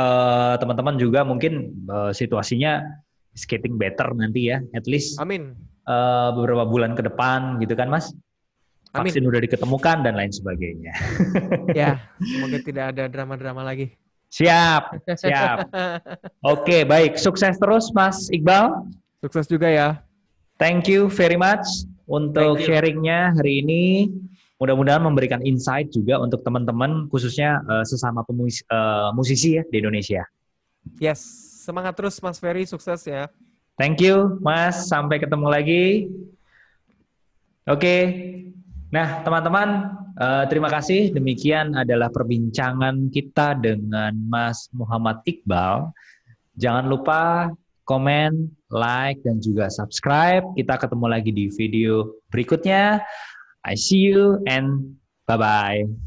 teman-teman juga mungkin situasinya is getting better nanti ya. At least Amin. Beberapa bulan ke depan gitu kan Mas. Amin. Vaksin udah ditemukan dan lain sebagainya. Ya, semoga tidak ada drama-drama lagi. Siap. Oke, baik. Sukses terus Mas Iqbal. Sukses juga ya. Thank you very much untuk sharingnya hari ini. Mudah-mudahan memberikan insight juga untuk teman-teman, khususnya sesama musisi ya di Indonesia. Yes, semangat terus Mas Ferry, sukses ya. Thank you Mas, sampai ketemu lagi. Oke. Nah, teman-teman, terima kasih. Demikian adalah perbincangan kita dengan Mas Muhammad Iqbal. Jangan lupa komen, like, dan juga subscribe. Kita ketemu lagi di video berikutnya. I see you and bye-bye.